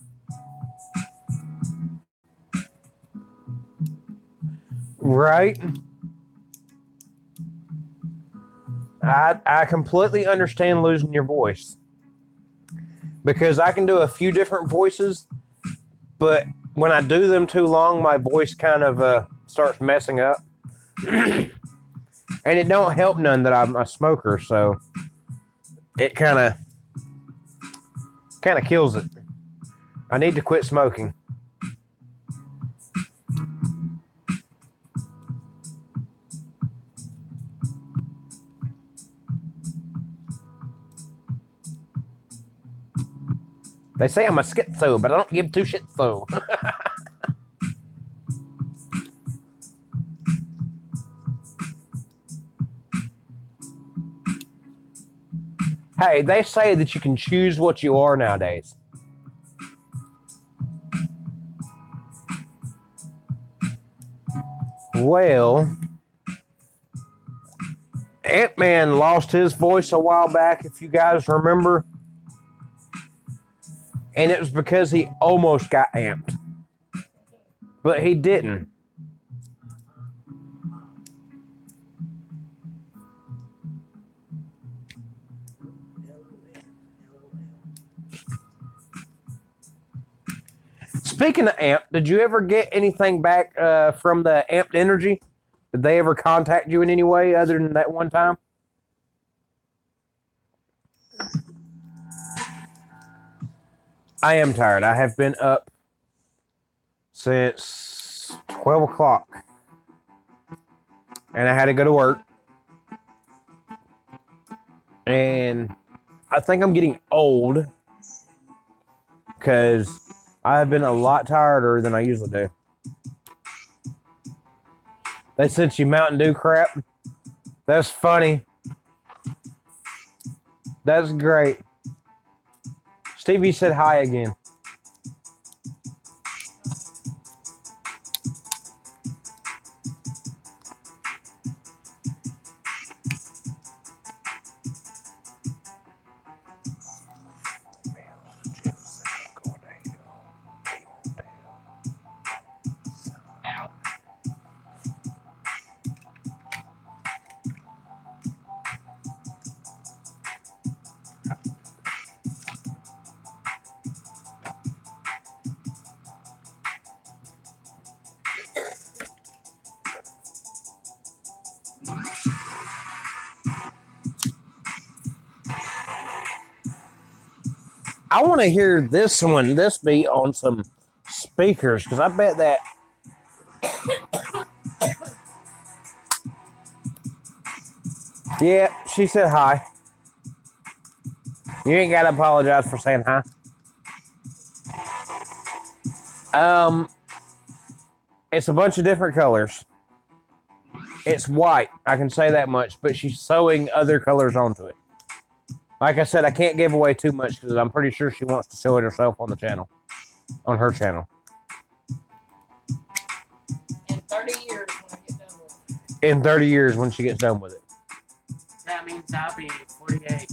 Right? I completely understand losing your voice because I can do a few different voices, but when I do them too long, my voice kind of starts messing up. And it don't help none that I'm a smoker, so it kind of kills it. I need to quit smoking. They say I'm a schizo, but I don't give two shits though. Hey, they say that you can choose what you are nowadays. Well, Ant-Man lost his voice a while back, if you guys remember. And it was because he almost got amped. But he didn't. Speaking of Amp, did you ever get anything back from the Amped Energy? Did they ever contact you in any way other than that one time? I am tired. I have been up since 12 o'clock. And I had to go to work. And I think I'm getting old because I've been a lot tireder than I usually do. They sent you Mountain Dew crap. That's funny. That's great. Stevie said hi again. I want to hear this be on some speakers because I bet that. Yeah, she said hi. You ain't got to apologize for saying hi. It's a bunch of different colors. It's white, I can say that much, but she's sewing other colors onto it. Like I said, I can't give away too much because I'm pretty sure she wants to show it herself on the channel, on her channel. In 30 years when I get done with it. In 30 years when she gets done with it. That means I'll be 48.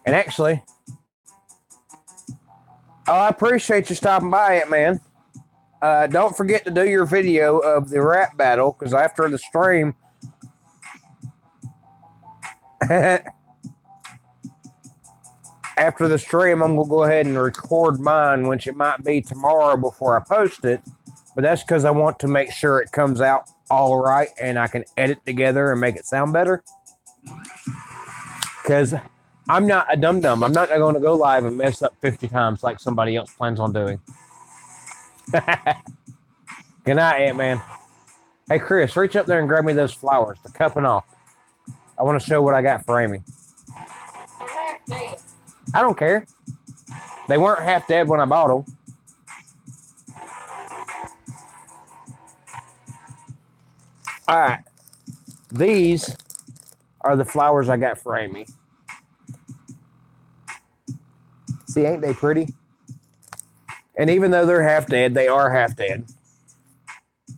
And actually, I appreciate you stopping by it, man. Don't forget to do your video of the rap battle, because after the stream, after the stream, I'm going to go ahead and record mine, which it might be tomorrow before I post it. But that's because I want to make sure it comes out all right and I can edit together and make it sound better. Because I'm not a dum-dum. I'm not going to go live and mess up 50 times like somebody else plans on doing. Good night, Ant-Man. Hey, Chris, reach up there and grab me those flowers. They're cupping off. I want to show what I got for Amy. I don't care. They weren't half dead when I bought them. All right. These are the flowers I got for Amy. See, ain't they pretty? And even though they're half dead, they are half dead.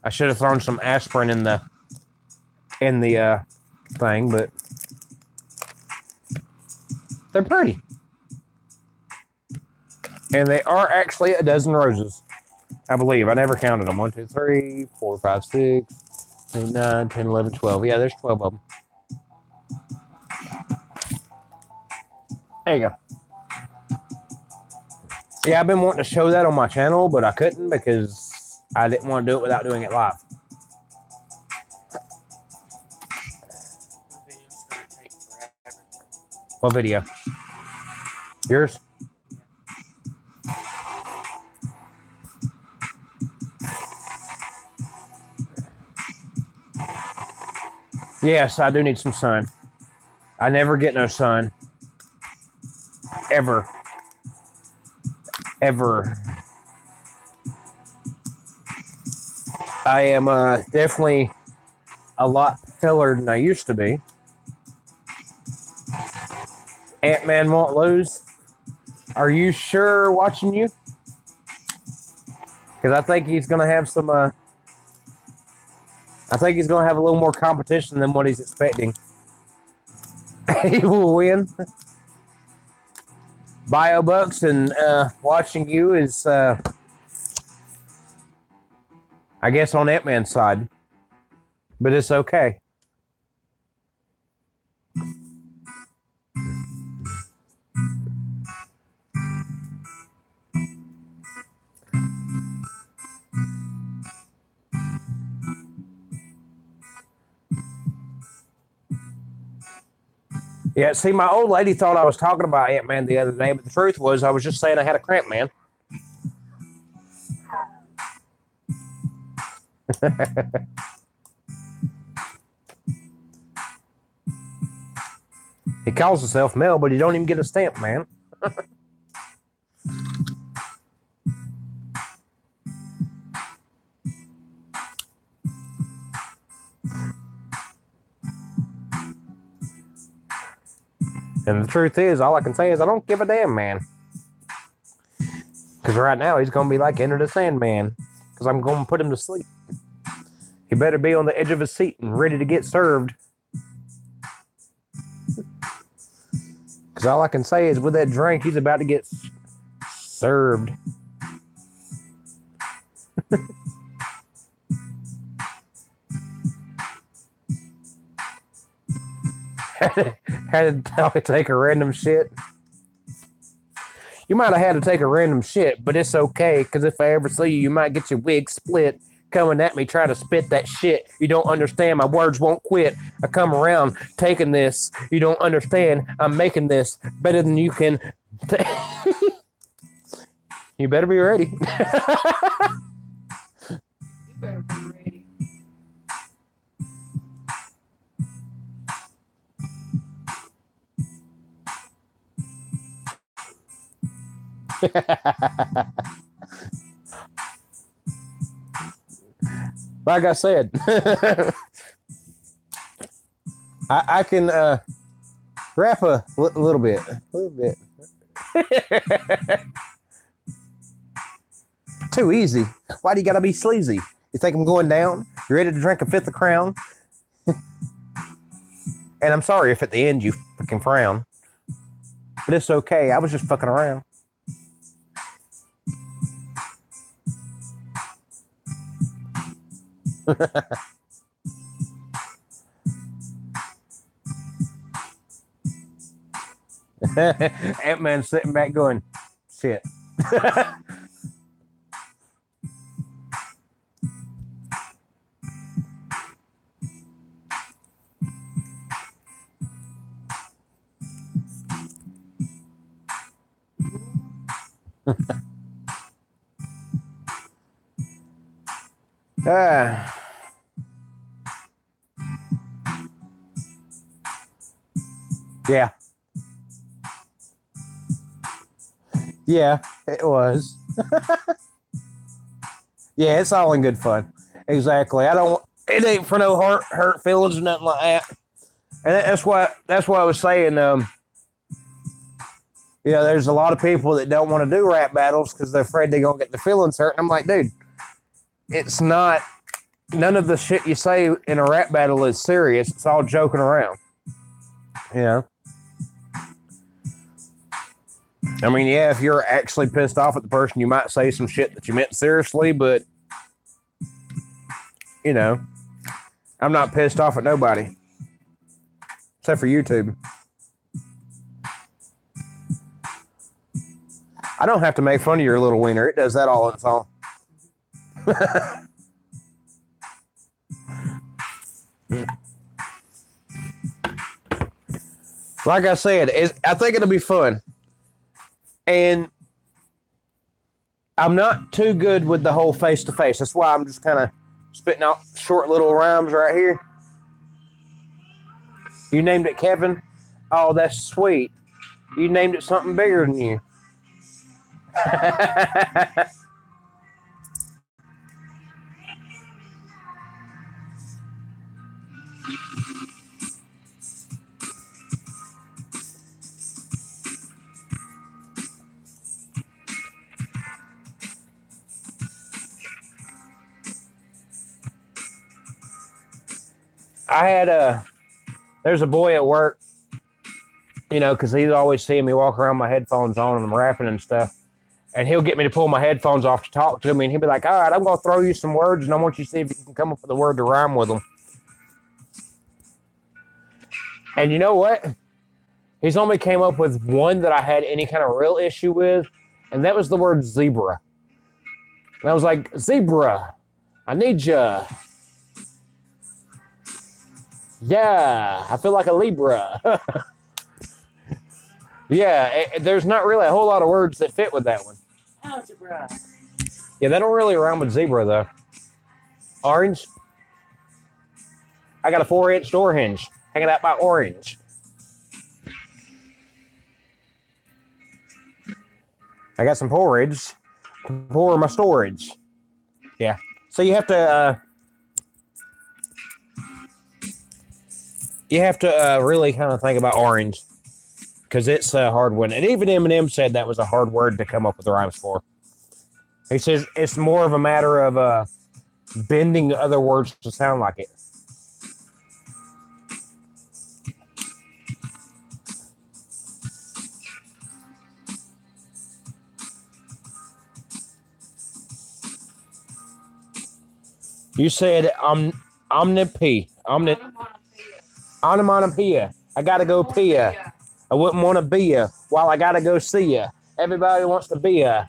I should have thrown some aspirin in the thing, but they're pretty. And they are actually a dozen roses, I believe. I never counted them. 1, 2, 3, 4, 5, 6, 7, 9, 10, 11, 12. Yeah, there's 12 of them. There you go. Yeah, I've been wanting to show that on my channel, but I couldn't because I didn't want to do it without doing it live. What video? Yours? Yes, I do need some sun. I never get no sun. Ever. Ever. I am definitely a lot paler than I used to be. Ant-Man won't lose. Are you sure watching you? Because I think he's going to have some... I think he's going to have a little more competition than what he's expecting. He will win. BioBucks and watching you is, I guess, on Ant-Man's side. But it's okay. Yeah, see, my old lady thought I was talking about Ant-Man the other day, but the truth was I was just saying I had a cramp, man. He calls himself Mel, but he don't even get a stamp, man. And the truth is, all I can say is I don't give a damn, man. Because right now he's going to be like Enter the Sandman. Because I'm going to put him to sleep. He better be on the edge of his seat and ready to get served. Because all I can say is with that drink, he's about to get served. Had to take a random shit. You might have had to take a random shit, but it's okay, because if I ever see you, you might get your wig split coming at me trying to spit that shit. You don't understand. My words won't quit. I come around taking this. You don't understand. I'm making this better than you can. You better be ready. You better be ready. Like I said, I can rap a little bit. Too easy. Why do you gotta be sleazy? You think I'm going down? You ready to drink a fifth of Crown? And I'm sorry if at the end you fucking frown. But it's okay. I was just fucking around. Ant-Man sitting back going, shit. Yeah. Yeah, it was. Yeah, it's all in good fun. Exactly. It ain't for no hurt feelings or nothing like that. And that's what I was saying. There's a lot of people that don't want to do rap battles because they're afraid they're gonna get their feelings hurt. And I'm like, dude, it's not. None of the shit you say in a rap battle is serious. It's all joking around. I mean, yeah, if you're actually pissed off at the person, you might say some shit that you meant seriously, but, I'm not pissed off at nobody. Except for YouTube. I don't have to make fun of your little wiener. It does that all on its own. Like I said, I think it'll be fun. And I'm not too good with the whole face-to-face. That's why I'm just kind of spitting out short little rhymes right here. You named it Kevin? Oh, that's sweet. You named it something bigger than you. There's a boy at work, because he's always seeing me walk around with my headphones on and I'm rapping and stuff. And he'll get me to pull my headphones off to talk to me. And he'll be like, all right, I'm going to throw you some words and I want you to see if you can come up with a word to rhyme with them. And you know what? He's only came up with one that I had any kind of real issue with. And that was the word zebra. And I was like, zebra, I need ya. Yeah, I feel like a Libra. Yeah, there's not really a whole lot of words that fit with that one. Algebra. Yeah, they don't really rhyme with zebra, though. Orange. I got a 4-inch door hinge hanging out by orange. I got some porridge to pour in my storage. Yeah. So you have to really kind of think about orange because it's a hard one. And even Eminem said that was a hard word to come up with rhymes for. He says it's more of a matter of bending other words to sound like it. You said onomatopoeia. I gotta go pee ya. I wouldn't want to be ya while I gotta go see ya. Everybody wants to be ya.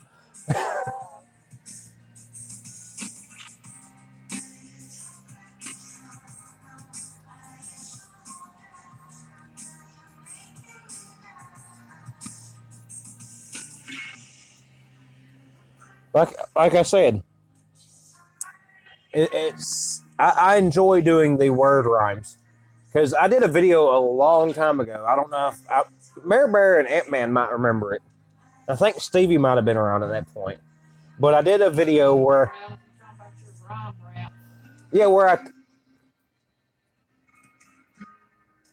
Like I said, I enjoy doing the word rhymes because I did a video a long time ago. I don't know if Mary Bear and Ant-Man might remember it. I think Stevie might have been around at that point. But I did a video where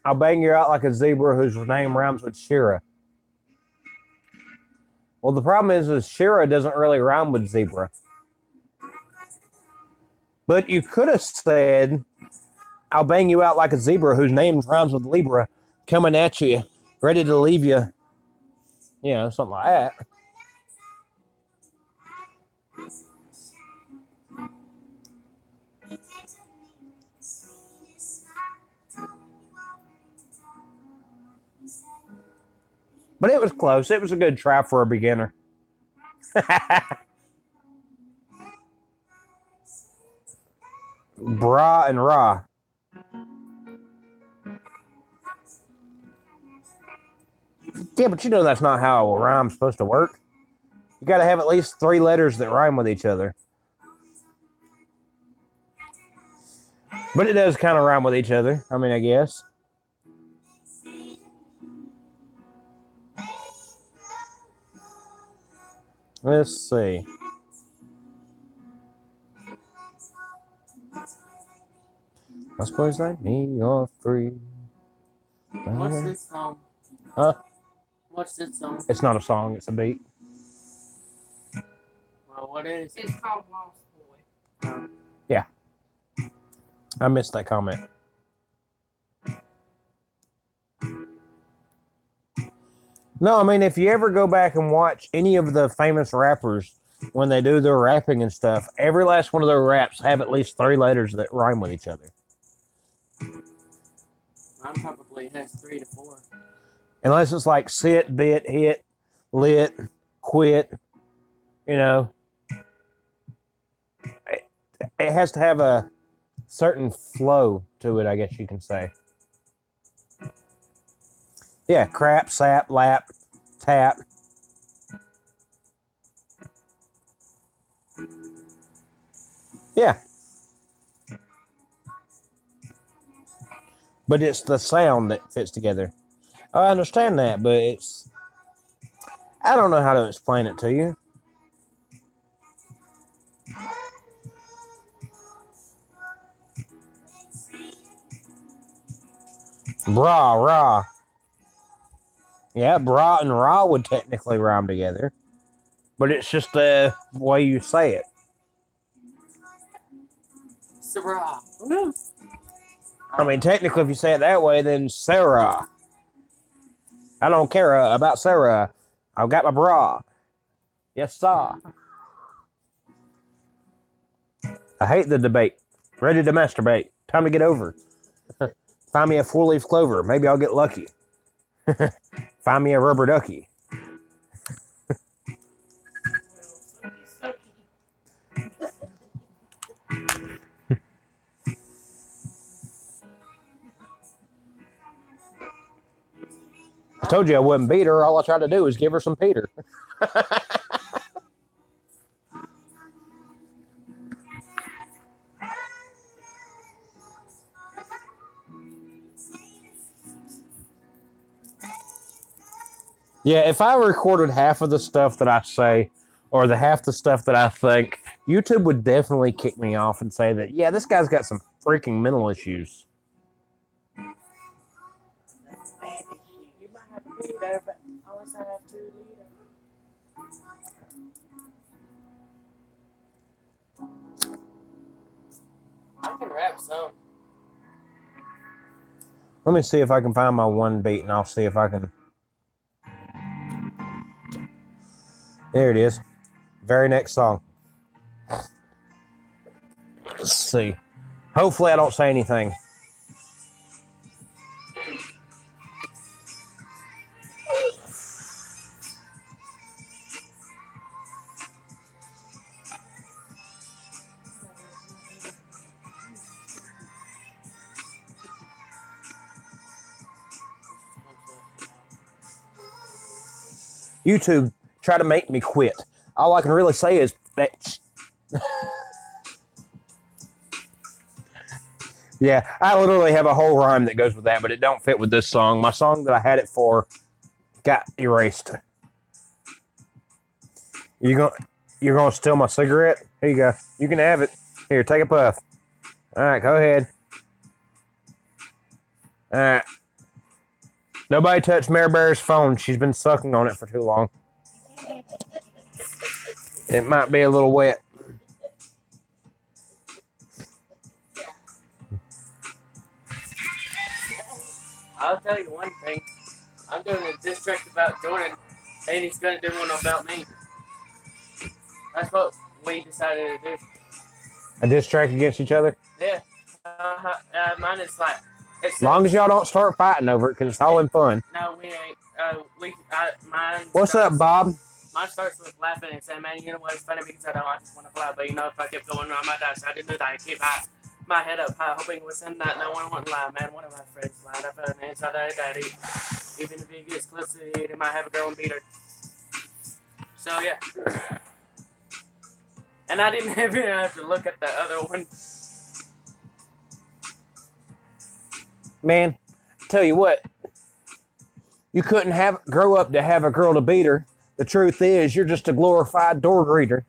I'll bang you out like a zebra whose name rhymes with Shira. Well, the problem is Shira doesn't really rhyme with zebra. But you could have said, I'll bang you out like a zebra whose name rhymes with Libra, coming at you, ready to leave you You know, something like that. But it was close. It was a good try for a beginner. Bra and Ra. Yeah, but you know that's not how a rhyme's supposed to work. You got to have at least 3 letters that rhyme with each other. But it does kind of rhyme with each other. I mean, I guess. Let's see. I suppose like me, you're free. What's this song? Huh? What's this song? It's not a song, it's a beat. Well, what is it? It's called Lost Boy. I missed that comment. No, I mean, if you ever go back and watch any of the famous rappers when they do their rapping and stuff, every last one of their raps have at least 3 letters that rhyme with each other. Mine probably has 3 to 4. Unless it's like sit, bit, hit, lit, quit, you know. It has to have a certain flow to it, I guess you can say. Yeah, crap, sap, lap, tap. Yeah. But it's the sound that fits together. I understand that, but it's... I don't know how to explain it to you. Bra, rah. Yeah, bra and ra would technically rhyme together. But it's just the way you say it. Sarah. I mean, technically, if you say it that way, then Sarah. I don't care about Sarah. I've got my bra. Yes, sir. I hate the debate. Ready to masturbate. Time to get over. Find me a 4-leaf clover. Maybe I'll get lucky. Find me a rubber ducky. I told you I wouldn't beat her. All I tried to do was give her some Peter. Yeah, if I recorded half of the stuff that I say or the half the stuff that I think, YouTube would definitely kick me off and say that, yeah, this guy's got some freaking mental issues. You might have to be there, but I always have to leave. I can rap some. Let me see if I can find my one beat and I'll see if I can. There it is. Very next song. Let's see. Hopefully I don't say anything. YouTube try to make me quit. All I can really say is that. Yeah, I literally have a whole rhyme that goes with that, but it don't fit with this song. My song that I had it for got erased. You're gonna steal my cigarette? Here you go. You can have it. Here, take a puff. All right, go ahead. All right. Nobody touch Mary Bear's phone. She's been sucking on it for too long. It might be a little wet. I'll tell you one thing. I'm doing a diss track about Jordan. And he's gonna do one about me. That's what we decided to do. A diss track against each other? Yeah. Mine is like. As long as y'all don't start fighting over it, because it's all in fun. No, we ain't. Mine. What's up, Bob? Mine starts with laughing and saying, "Man, you know what? It's funny because I just want to fly, but you know, if I kept going on my die, so I didn't do that. I keep my head up high, hoping within that no one wouldn't lie. Man, one of my friends lied. I felt an answer that daddy. Even if he gets close to the he might have a girl and beat her. So yeah. And I didn't even have to look at the other one. Man, tell you what, you couldn't grow up to have a girl to beat her. The truth is, you're just a glorified door greeter.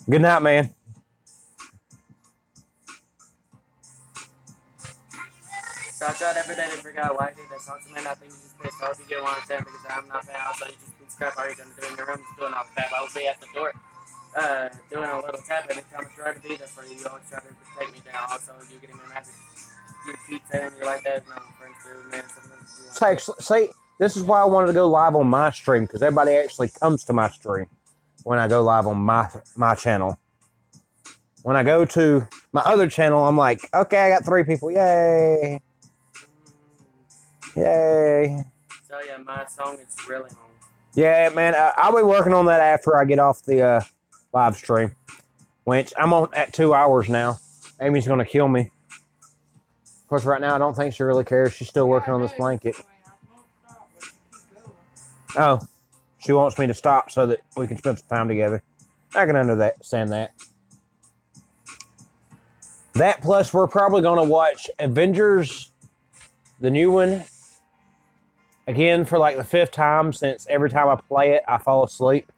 Good night, man. So I tried every day to figure out why I did that song. So man, I think you just pissed off. You get what I'm saying because I'm not bad. So you just been scrap. Are you gonna do in your room? Just doing all the tap. I will be at the door, doing a little tap, and I'm trying to be there for you. You always try to take me down. Also, you getting me a message. You keep saying you're like that. No, friends do, man. See, this is why I wanted to go live on my stream, because everybody actually comes to my stream when I go live on my channel. When I go to my other channel, I'm like, okay, I got 3 people. Yay. Yay. So yeah, my song is really long. Yeah, man, I'll be working on that after I get off the live stream, which I'm on at 2 hours now. Amy's going to kill me. Of course, right now, I don't think she really cares. She's still working on this blanket. Oh, she wants me to stop so that we can spend some time together. I can understand that. That plus, we're probably going to watch Avengers, the new one, again for like the 5th time, since every time I play it, I fall asleep.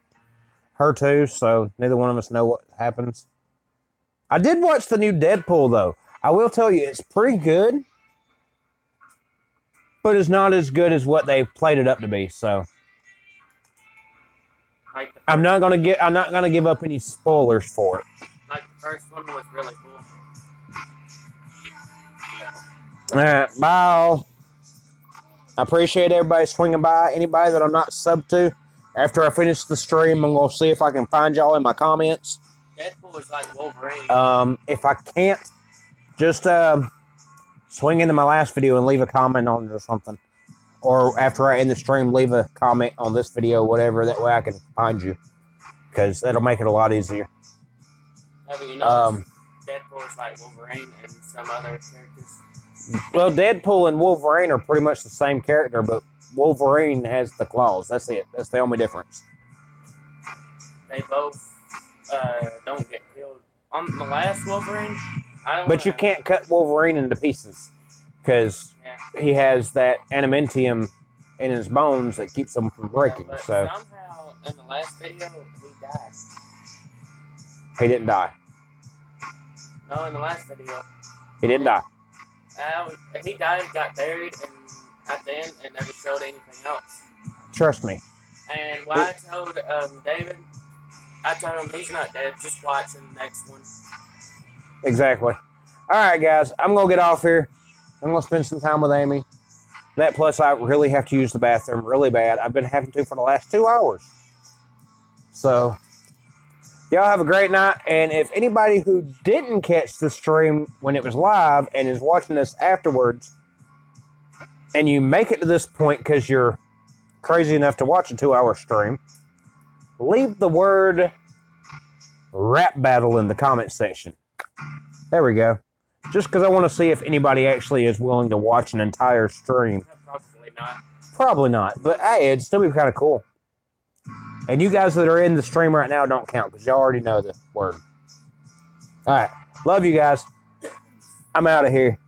Her too, so neither one of us know what happens. I did watch the new Deadpool, though. I will tell you, it's pretty good, but it's not as good as what they played it up to be. So I'm not gonna give up any spoilers for it. Like the first one was really cool. All right, bye. I appreciate everybody swinging by. Anybody that I'm not subbed to, after I finish the stream, I'm gonna see if I can find y'all in my comments. Deadpool is like Wolverine. If I can't, just swing into my last video and leave a comment on it or something. Or after I end the stream, leave a comment on this video, whatever. That way I can find you, because that'll make it a lot easier. Deadpool is like Wolverine and some other characters. Well, Deadpool and Wolverine are pretty much the same character, but Wolverine has the claws. That's it. That's the only difference. They both don't get killed. On the last Wolverine, but you can't cut Wolverine into pieces, because he has that adamantium in his bones that keeps him from breaking. But so somehow in the last video he died. He didn't die. No, in the last video He didn't die. He died, got buried, and at the end it never showed anything else. Trust me. And I told David, I told him he's not dead. Just watch the next one. Exactly. All right, guys. I'm going to get off here. I'm going to spend some time with Amy. That plus I really have to use the bathroom really bad. I've been having to for the last 2 hours. So, y'all have a great night. And if anybody who didn't catch the stream when it was live and is watching this afterwards, and you make it to this point because you're crazy enough to watch a 2-hour stream, leave the word rap battle in the comment section. There we go. Just because I want to see if anybody actually is willing to watch an entire stream. Probably not. Probably not. But hey, it'd still be kind of cool. And you guys that are in the stream right now don't count, because y'all already know the word. All right. Love you guys. I'm out of here.